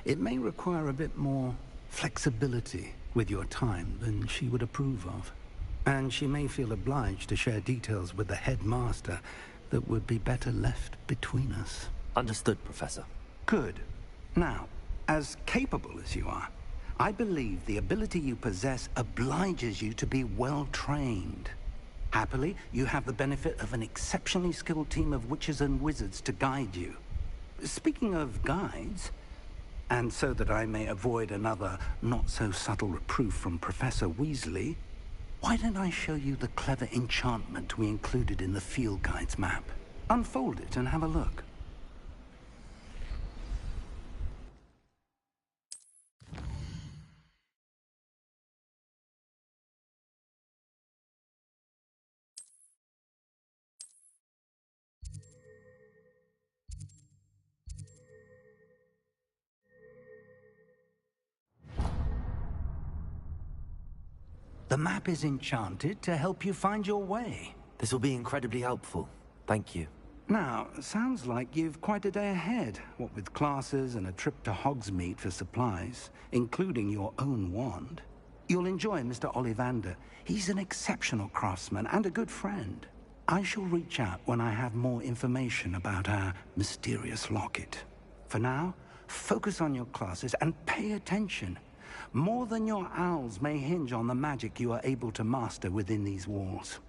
It may require a bit more flexibility with your time than she would approve of. And she may feel obliged to share details with the headmaster that would be better left between us. Understood, Professor. Good. Now, as capable as you are, I believe the ability you possess obliges you to be well trained. Happily, you have the benefit of an exceptionally skilled team of witches and wizards to guide you. Speaking of guides, and so that I may avoid another not-so-subtle reproof from Professor Weasley, why don't I show you the clever enchantment we included in the field guide's map? Unfold it and have a look. The map is enchanted to help you find your way. This will be incredibly helpful. Thank you. Now, sounds like you've quite a day ahead, what with classes and a trip to Hogsmeade for supplies, including your own wand. You'll enjoy Mr. Ollivander. He's an exceptional craftsman and a good friend. I shall reach out when I have more information about our mysterious locket. For now, focus on your classes and pay attention. More than your owls may hinge on the magic you are able to master within these walls.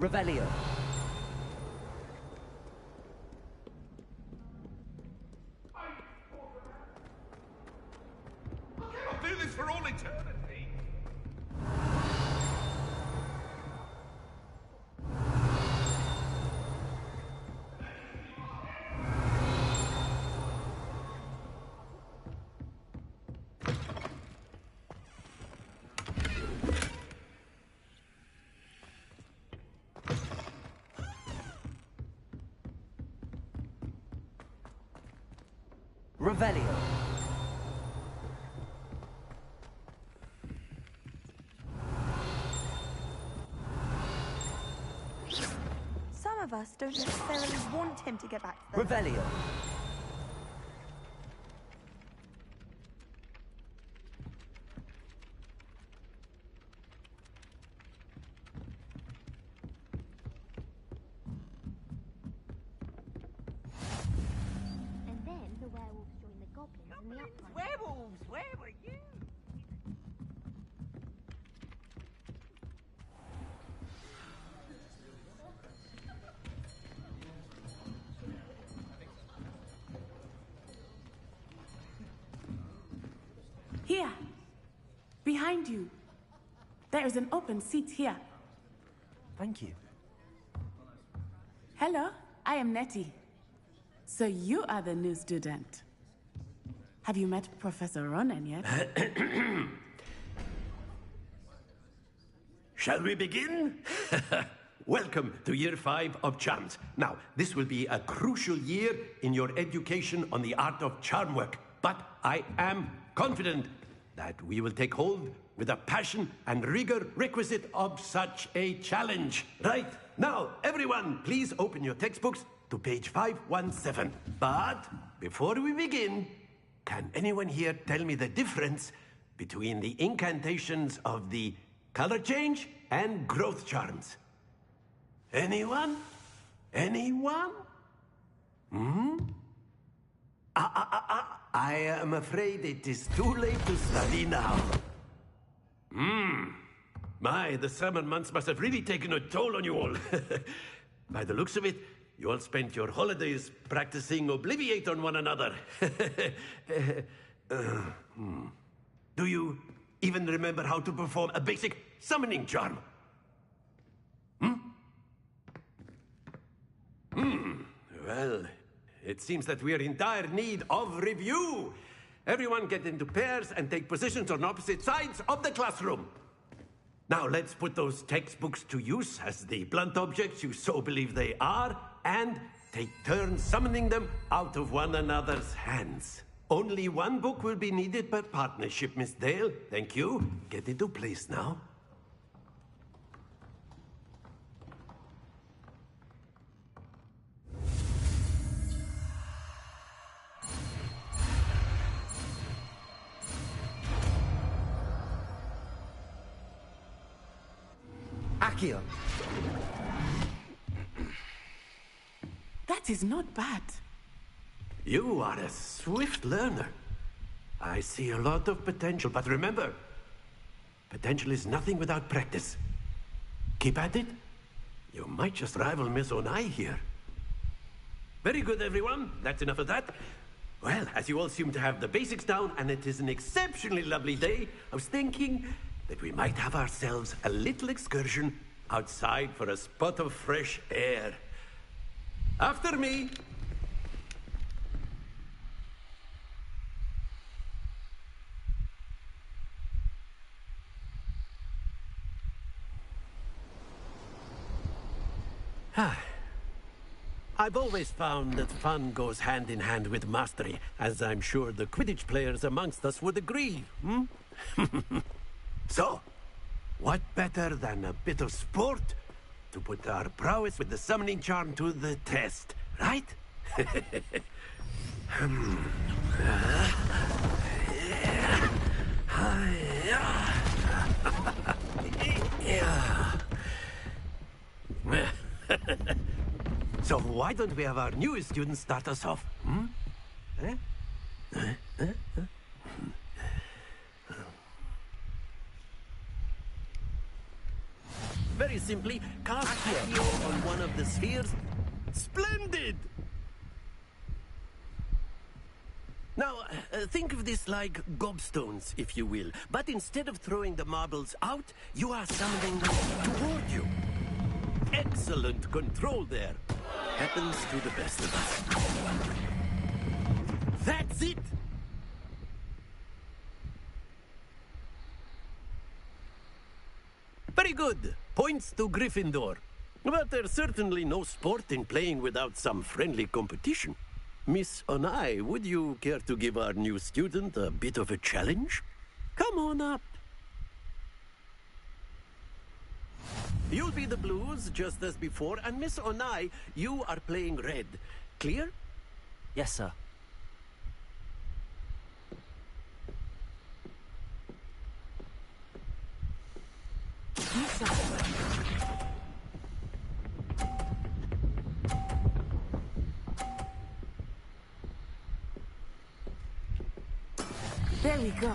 Revelio. this for all eternity. Revelio. Some of us don't necessarily want him to get back to them. Revelio. And then the werewolves join the goblins in the uprising. Werewolves, where were you? Here. Behind you. There is an open seat here. Thank you. Hello, I am Nettie. So you are the new student. Have you met Professor Ronan yet? Shall we begin? Welcome to Year 5 of Charms. Now, this will be a crucial year in your education on the art of charm work, but I am confident that we will take hold with the passion and rigor requisite of such a challenge. Right, now, everyone, please open your textbooks to page 517. But before we begin, can anyone here tell me the difference between the incantations of the color change and growth charms? Anyone? Anyone? I am afraid it is too late to study now. My, the summer months must have really taken a toll on you all. By the looks of it, you all spent your holidays practicing Obliviate on one another. Do you even remember how to perform a basic summoning charm? Well, it seems that we are in dire need of review. Everyone get into pairs and take positions on opposite sides of the classroom. Now let's put those textbooks to use as the blunt objects you so believe they are, and take turns summoning them out of one another's hands. Only one book will be needed per partnership, Miss Dale. Thank you. Get into place now. Accio. That is not bad. You are a swift learner. I see a lot of potential, but remember, potential is nothing without practice. Keep at it. You might just rival Miss Onai here. Very good, everyone. That's enough of that. Well, as you all seem to have the basics down, and it is an exceptionally lovely day, I was thinking that we might have ourselves a little excursion outside for a spot of fresh air. After me. I've always found that fun goes hand in hand with mastery, as I'm sure the Quidditch players amongst us would agree, So, what better than a bit of sport to put our prowess with the summoning charm to the test, right? So why don't we have our newest student start us off? Very simply, cast Accio on one of the spheres. Splendid! Now, think of this like gobstones, if you will. But instead of throwing the marbles out, you are summoning them toward you. Excellent control there. Happens to the best of us. That's it! Very good. Points to Gryffindor. But there's certainly no sport in playing without some friendly competition. Miss Onai, would you care to give our new student a bit of a challenge? Come on up. You'll be the blues, just as before, and Miss Onai, you are playing red. Clear? Yes, sir. There we go.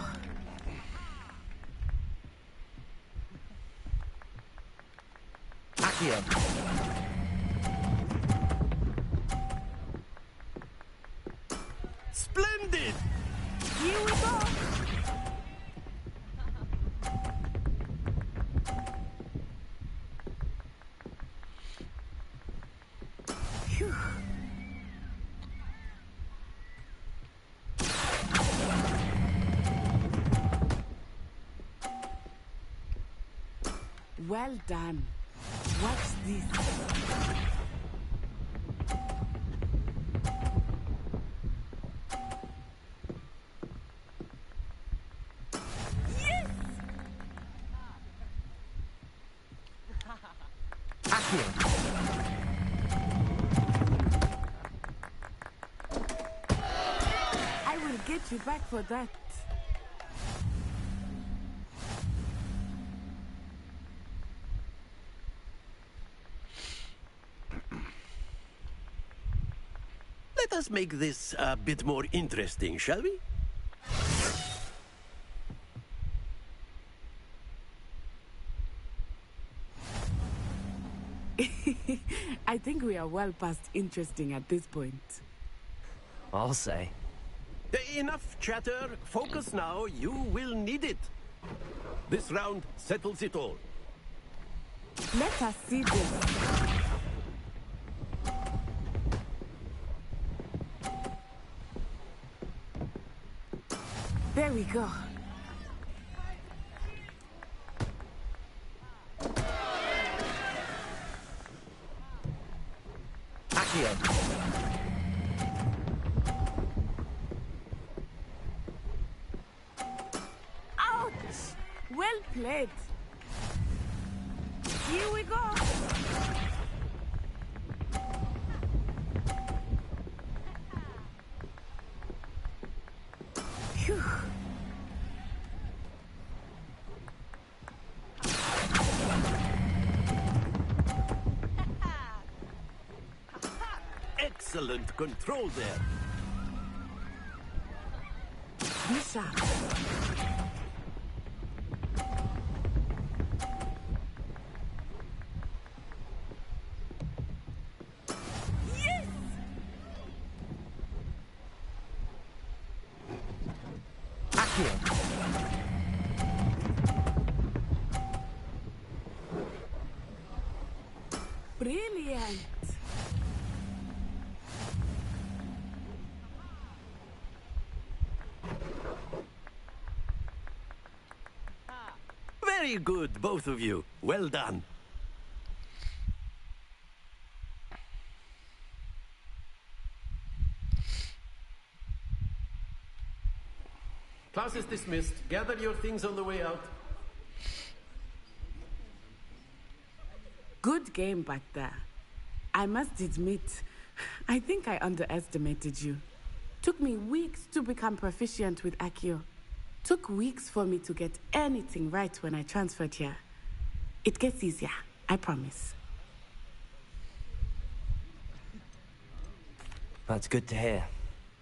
Accio. Splendid! Here we go. Phew. Well done. What's this? Yes! Accio. I will get you back for that. Let us make this a bit more interesting, shall we? I think we are well past interesting at this point. I'll say. Enough chatter. Focus now. You will need it. This round settles it all. Let us see this. There we go. Accio. Ouch! Well played. Here we go. Phew. Excellent control there. Be sharp. Yes! Accio. Brilliant. Very good, both of you. Well done. Class is dismissed. Gather your things on the way out. Good game back there. I must admit, I think I underestimated you. Took me weeks to become proficient with Accio. Took weeks for me to get anything right when I transferred here. It gets easier, I promise. That's good to hear.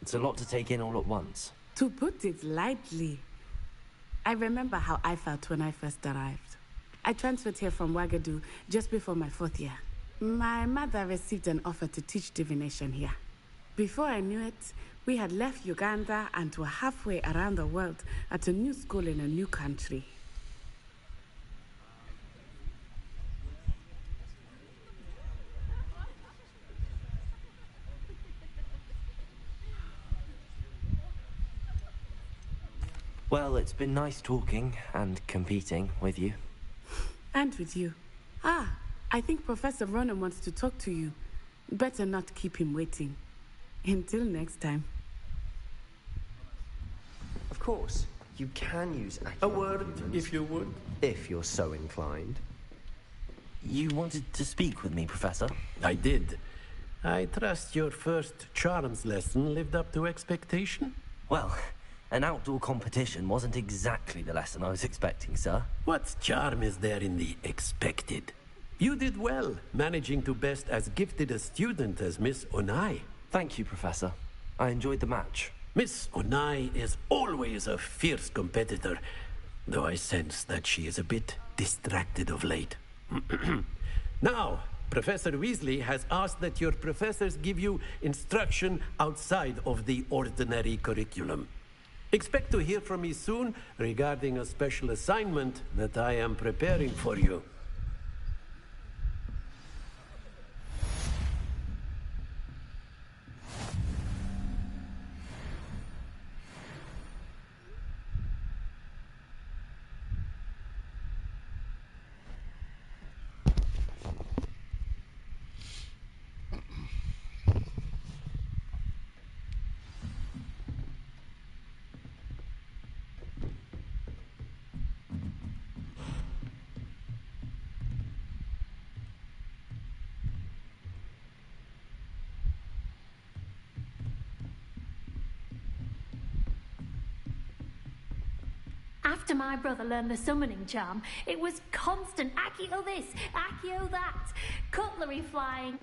It's a lot to take in all at once. To put it lightly, I remember how I felt when I first arrived. I transferred here from Wagadu just before my 4th year. My mother received an offer to teach divination here. Before I knew it, We had left Uganda and were halfway around the world at a new school in a new country. Well, it's been nice talking and competing with you. And with you. Ah, I think Professor Ronan wants to talk to you. Better not keep him waiting. Until next time. Of course, you can use accurate A word, computers, if you would. if you're so inclined. You wanted to speak with me, Professor? I did. I trust your first charms lesson lived up to expectation? Well, an outdoor competition wasn't exactly the lesson I was expecting, sir. What charm is there in the expected? You did well, managing to best as gifted a student as Miss Onai. Thank you, Professor. I enjoyed the match. Miss Onai is always a fierce competitor, though I sense that she is a bit distracted of late. Now, Professor Weasley has asked that your professors give you instruction outside of the ordinary curriculum. Expect to hear from me soon regarding a special assignment that I am preparing for you. After my brother learned the summoning charm, it was constant Accio this, Accio that, cutlery flying.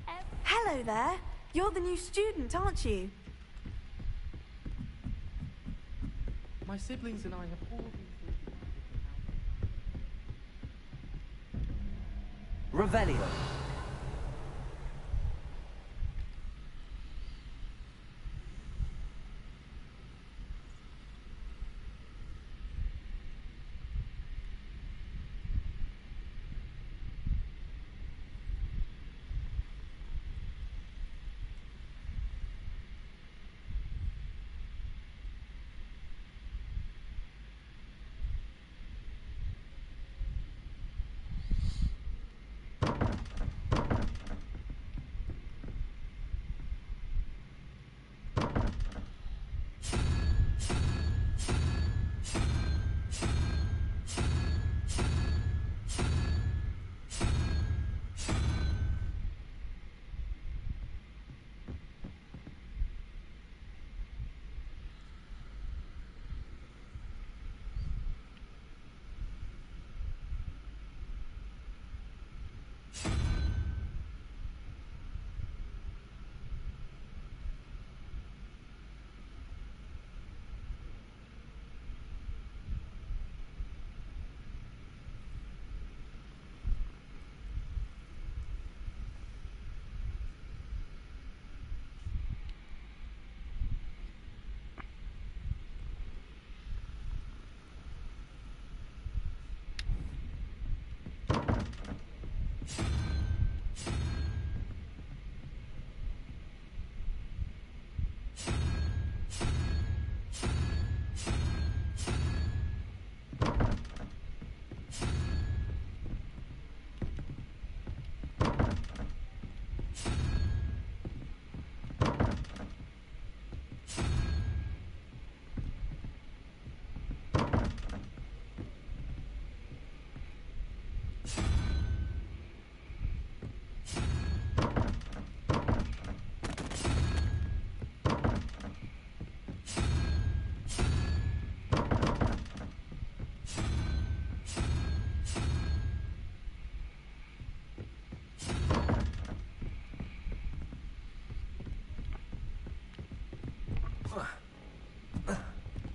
Hello there. You're the new student, aren't you? My siblings and I have all been through. Revelio.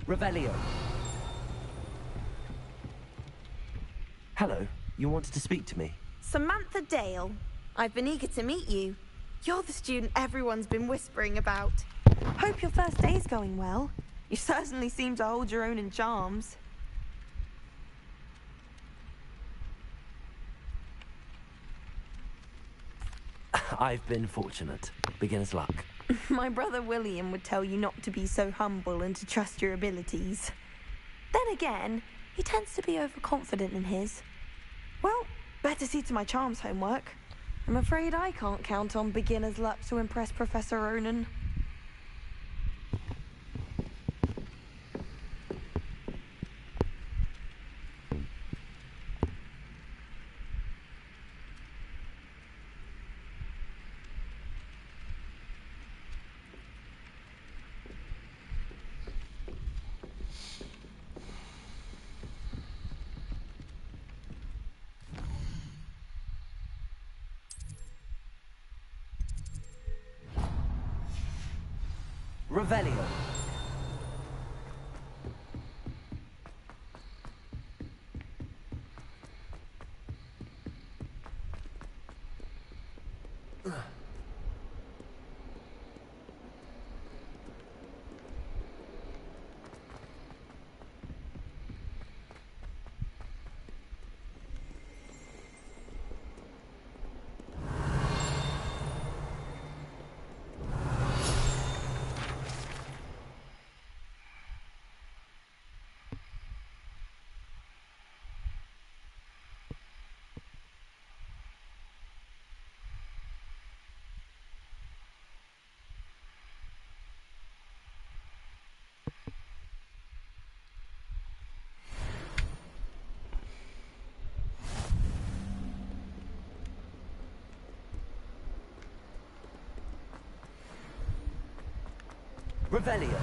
Revelio. Hello, you wanted to speak to me? Samantha Dale. I've been eager to meet you. You're the student everyone's been whispering about. Hope your first day's going well. You certainly seem to hold your own in charms. I've been fortunate. Beginner's luck. My brother William would tell you not to be so humble and to trust your abilities. Then again, he tends to be overconfident in his. Well, better see to my charms homework. I'm afraid I can't count on beginner's luck to impress Professor Ronan. Revelio. Revelio.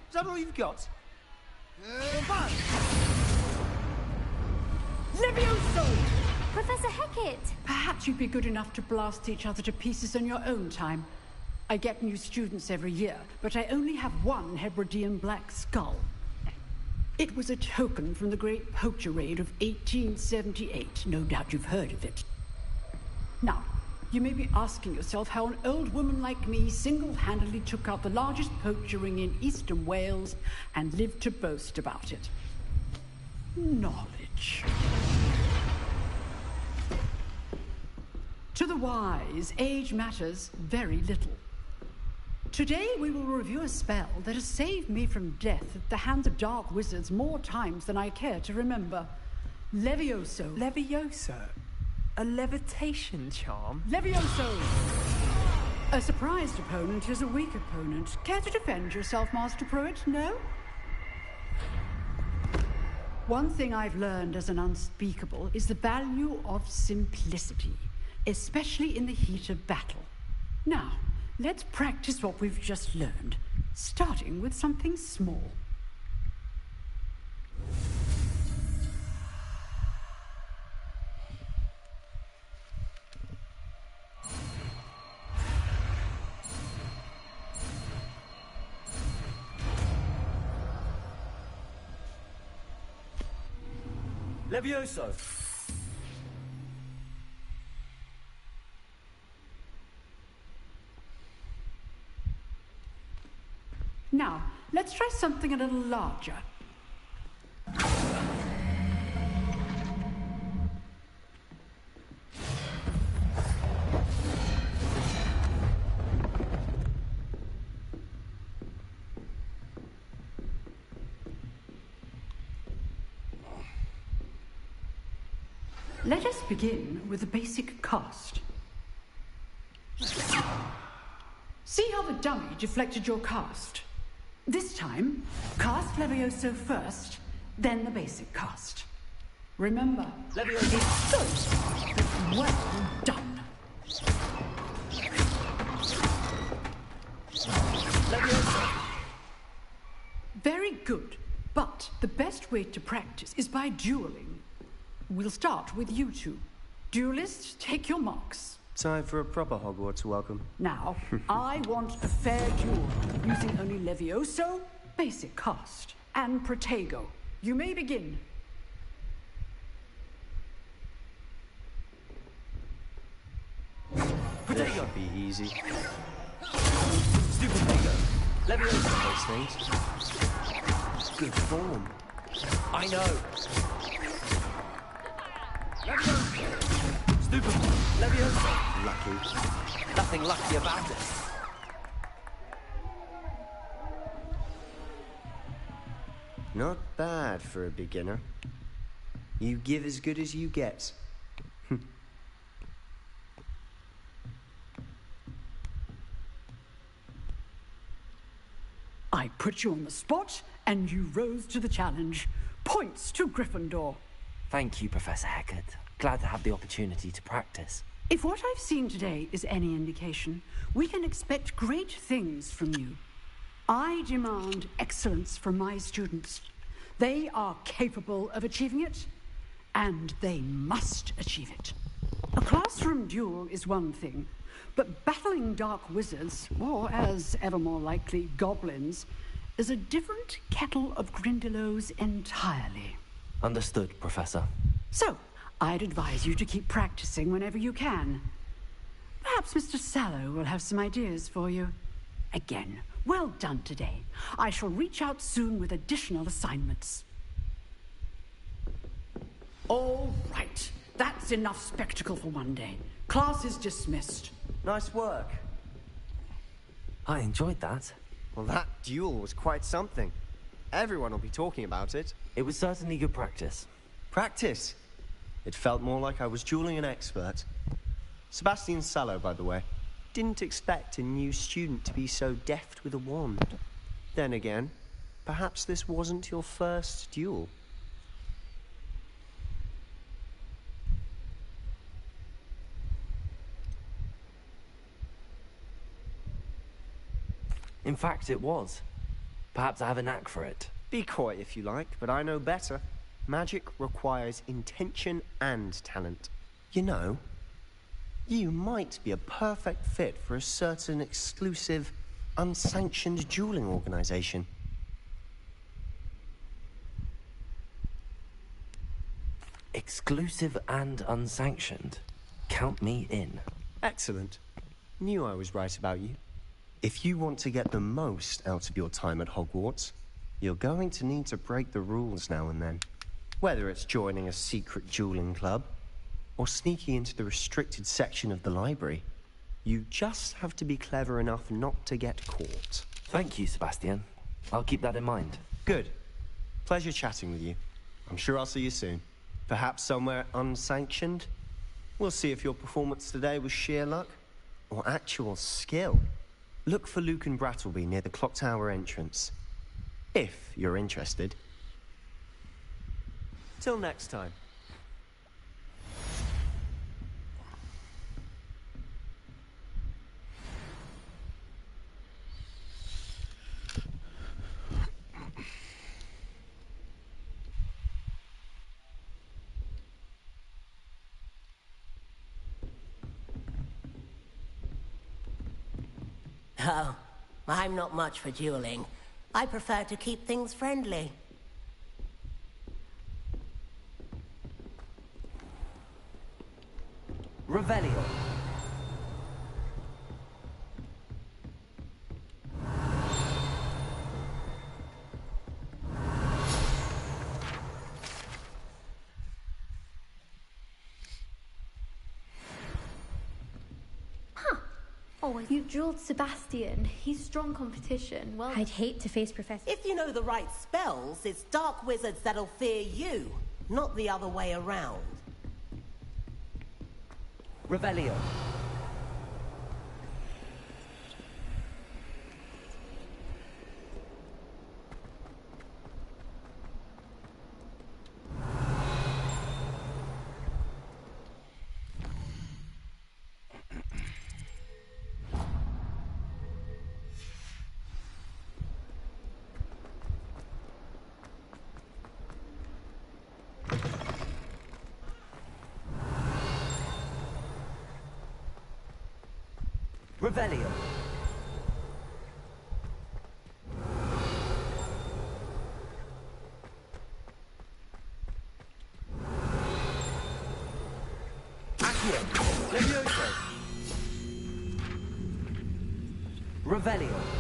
Is that all you've got? Levioso! Professor Hecat! Perhaps you'd be good enough to blast each other to pieces on your own time. I get new students every year, but I only have one Hebridean black skull. It was a token from the Great Poacher Raid of 1878. No doubt you've heard of it. Now, you may be asking yourself how an old woman like me single-handedly took out the largest poacher ring in eastern Wales and lived to boast about it. Knowledge. To the wise, age matters very little. Today we will review a spell that has saved me from death at the hands of dark wizards more times than I care to remember. Levioso. Levioso? A levitation charm? Levioso! A surprised opponent is a weak opponent. Care to defend yourself, Master Pruitt? No? One thing I've learned as an unspeakable is the value of simplicity, especially in the heat of battle. Now, let's practice what we've just learned, starting with something small. Levioso. Now, let's try something a little larger. Let us begin with the basic cast. See how the dummy deflected your cast. This time, cast Levioso first, then the basic cast. Remember, Levioso. It's good, but well done. Levioso. Very good, but the best way to practice is by dueling. We'll start with you two. Duelists, take your marks. Time for a proper Hogwarts welcome. Now, I want a fair duel, using only Levioso, basic cast, and Protego. You may begin. Protego. Be easy. Stupid Protego. Levioso those things. Good form. I know. Levioso. Stupid. Levioso. Lucky. Nothing lucky about it. Not bad for a beginner. You give as good as you get. I put you on the spot, and you rose to the challenge. Points to Gryffindor. Thank you, Professor Hecat. Glad to have the opportunity to practice. If what I've seen today is any indication, we can expect great things from you. I demand excellence from my students. They are capable of achieving it, and they must achieve it. A classroom duel is one thing, but battling dark wizards, or as ever more likely, goblins, is a different kettle of Grindylows entirely. Understood, Professor. So, I'd advise you to keep practicing whenever you can. Perhaps Mr. Sallow will have some ideas for you. Again, well done today. I shall reach out soon with additional assignments. All right. That's enough spectacle for one day. Class is dismissed. Nice work. I enjoyed that. Well, that duel was quite something. Everyone will be talking about it. It was certainly good practice. Practice? It felt more like I was dueling an expert. Sebastian Sallow, by the way. Didn't expect a new student to be so deft with a wand. Then again, perhaps this wasn't your first duel. In fact, it was. Perhaps I have a knack for it. Be coy if you like, but I know better. Magic requires intention and talent. You know, you might be a perfect fit for a certain exclusive, unsanctioned dueling organization. Exclusive and unsanctioned. Count me in. Excellent. Knew I was right about you. If you want to get the most out of your time at Hogwarts, you're going to need to break the rules now and then. Whether it's joining a secret dueling club, or sneaking into the restricted section of the library, you just have to be clever enough not to get caught. Thank you, Sebastian. I'll keep that in mind. Good. Pleasure chatting with you. I'm sure I'll see you soon. Perhaps somewhere unsanctioned? We'll see if your performance today was sheer luck, or actual skill. Look for Luke and Brattleby near the clock tower entrance. If you're interested. Till next time. Oh, I'm not much for dueling. I prefer to keep things friendly. Revelio. Always. You dueled Sebastian. He's strong competition. Well, I'd hate to face Professor... If you know the right spells, it's dark wizards that'll fear you, not the other way around. Revelio. Revelio. Accio. Levioso. Revelio.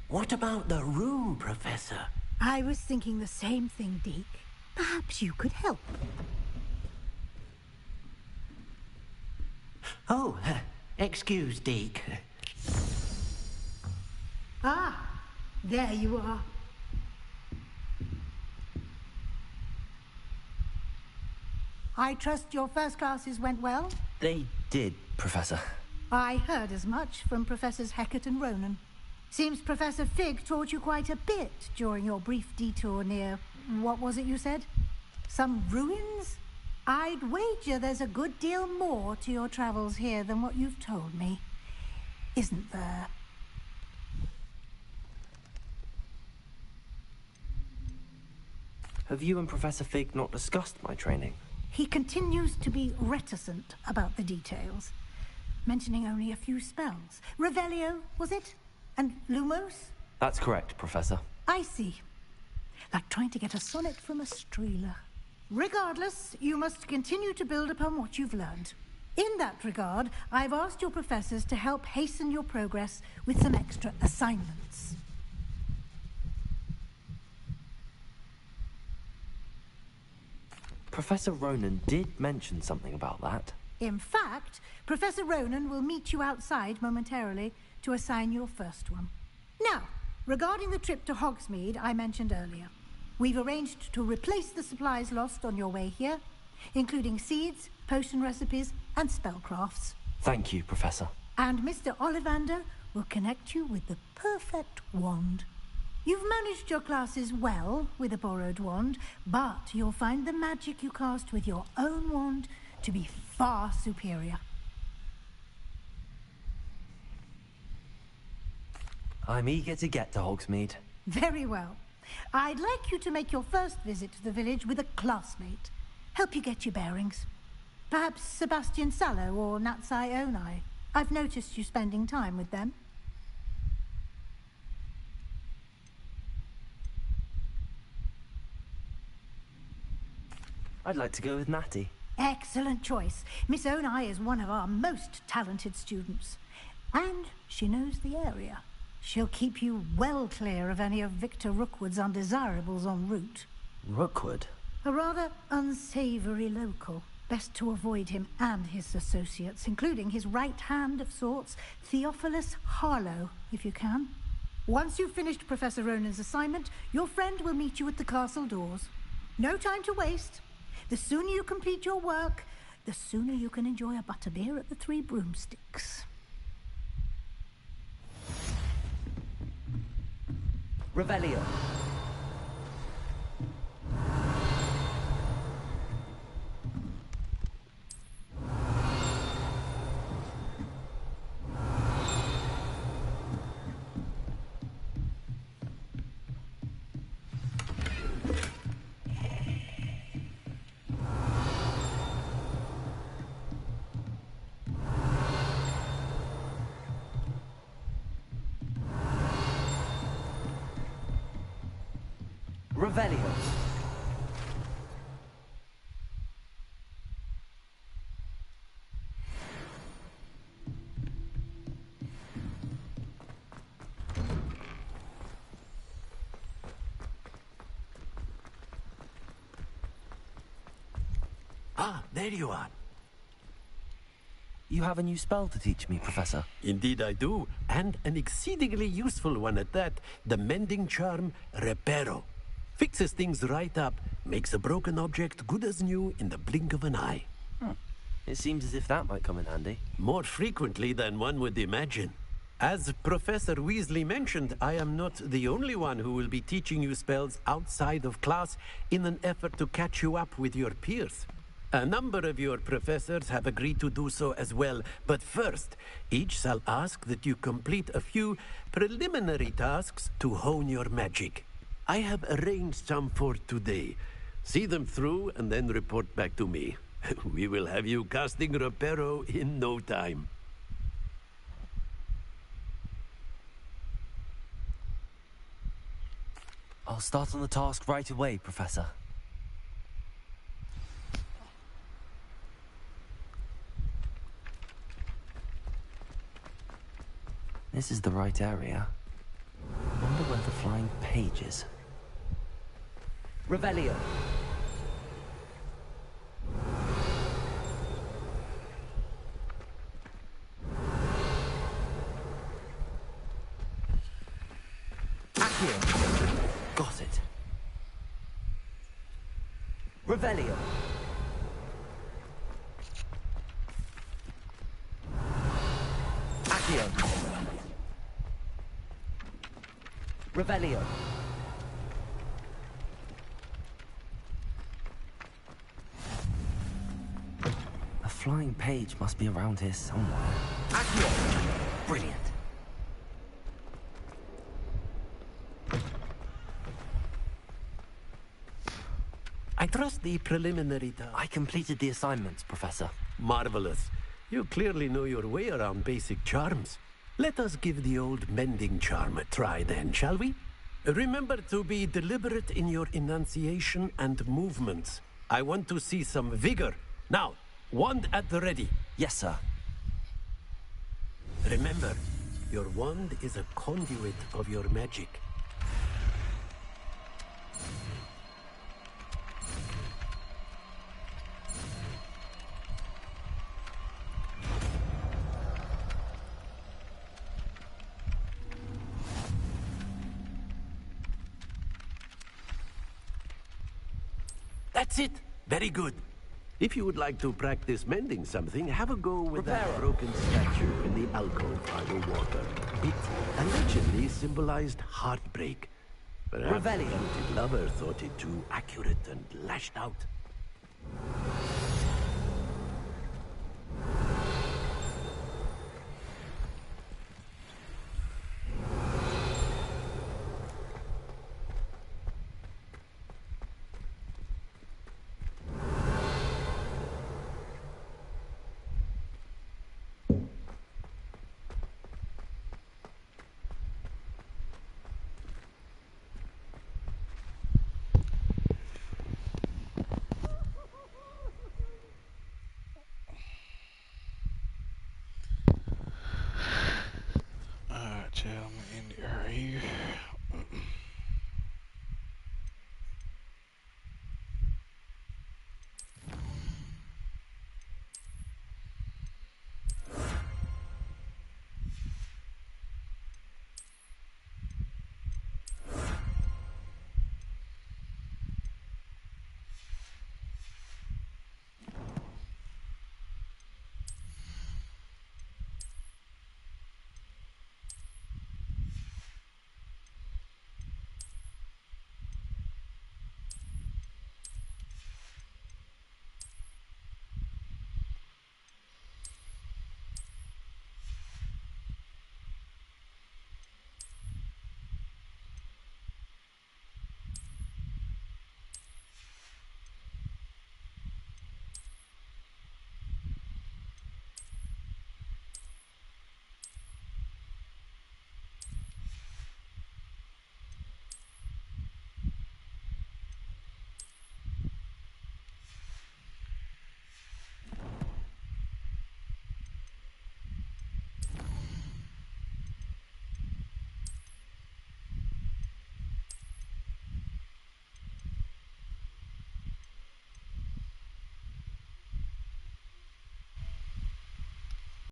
What about the room, Professor? I was thinking the same thing, Deke. Perhaps you could help. Oh, excuse, Deke. Ah, there you are. I trust your first classes went well? They did, Professor. I heard as much from Professors Hecat and Ronan. Seems Professor Fig taught you quite a bit during your brief detour near... what was it you said? Some ruins? I'd wager there's a good deal more to your travels here than what you've told me. Isn't there? Have you and Professor Fig not discussed my training? He continues to be reticent about the details, mentioning only a few spells. Revelio, was it? And Lumos? That's correct, Professor. I see. Like trying to get a sonnet from a streeler. Regardless, you must continue to build upon what you've learned. In that regard, I've asked your professors to help hasten your progress with some extra assignments. Professor Ronan did mention something about that. In fact, Professor Ronan will meet you outside momentarily to assign your first one. Now, regarding the trip to Hogsmeade I mentioned earlier, we've arranged to replace the supplies lost on your way here, including seeds, potion recipes, and spellcrafts. Thank you, Professor. And Mr. Ollivander will connect you with the perfect wand. You've managed your classes well with a borrowed wand, but you'll find the magic you cast with your own wand to be far superior. I'm eager to get to Hogsmeade. Very well. I'd like you to make your first visit to the village with a classmate. Help you get your bearings. Perhaps Sebastian Sallow or Natsai Onai. I've noticed you spending time with them. I'd like to go with Natty. Excellent choice. Miss Onai is one of our most talented students. And she knows the area. She'll keep you well clear of any of Victor Rookwood's undesirables en route. Rookwood? A rather unsavory local. Best to avoid him and his associates, including his right hand of sorts, Theophilus Harlow, if you can. Once you've finished Professor Ronan's assignment, your friend will meet you at the castle doors. No time to waste. The sooner you complete your work, the sooner you can enjoy a butterbeer at the Three Broomsticks. Revelio. Revelio. Ah, there you are. You have a new spell to teach me, Professor. Indeed I do, and an exceedingly useful one at that. The mending charm, Reparo. Fixes things right up, makes a broken object good as new in the blink of an eye. It seems as if that might come in handy. More frequently than one would imagine. As Professor Weasley mentioned, I am not the only one who will be teaching you spells outside of class in an effort to catch you up with your peers. A number of your professors have agreed to do so as well, but first, each shall ask that you complete a few preliminary tasks to hone your magic. I have arranged some for today. See them through and then report back to me. We will have you casting Reparo in no time. I'll start on the task right away, Professor. This is the right area. I wonder where the flying page is. Revelio. Accio. Got it. Revelio. Accio. Revelio. A flying page must be around here somewhere. Accio. Brilliant. I trust the preliminary I completed the assignments, Professor. Marvelous. You clearly know your way around basic charms. Let us give the old mending charm a try then, shall we? Remember to be deliberate in your enunciation and movements. I want to see some vigor. Now, wand at the ready. Yes, sir. Remember, your wand is a conduit of your magic. That's it. Very good. If you would like to practice mending something, have a go with that broken statue in the alcove by the water. It allegedly symbolized heartbreak. Perhaps the Revelio. beauty lover thought it too accurate and lashed out.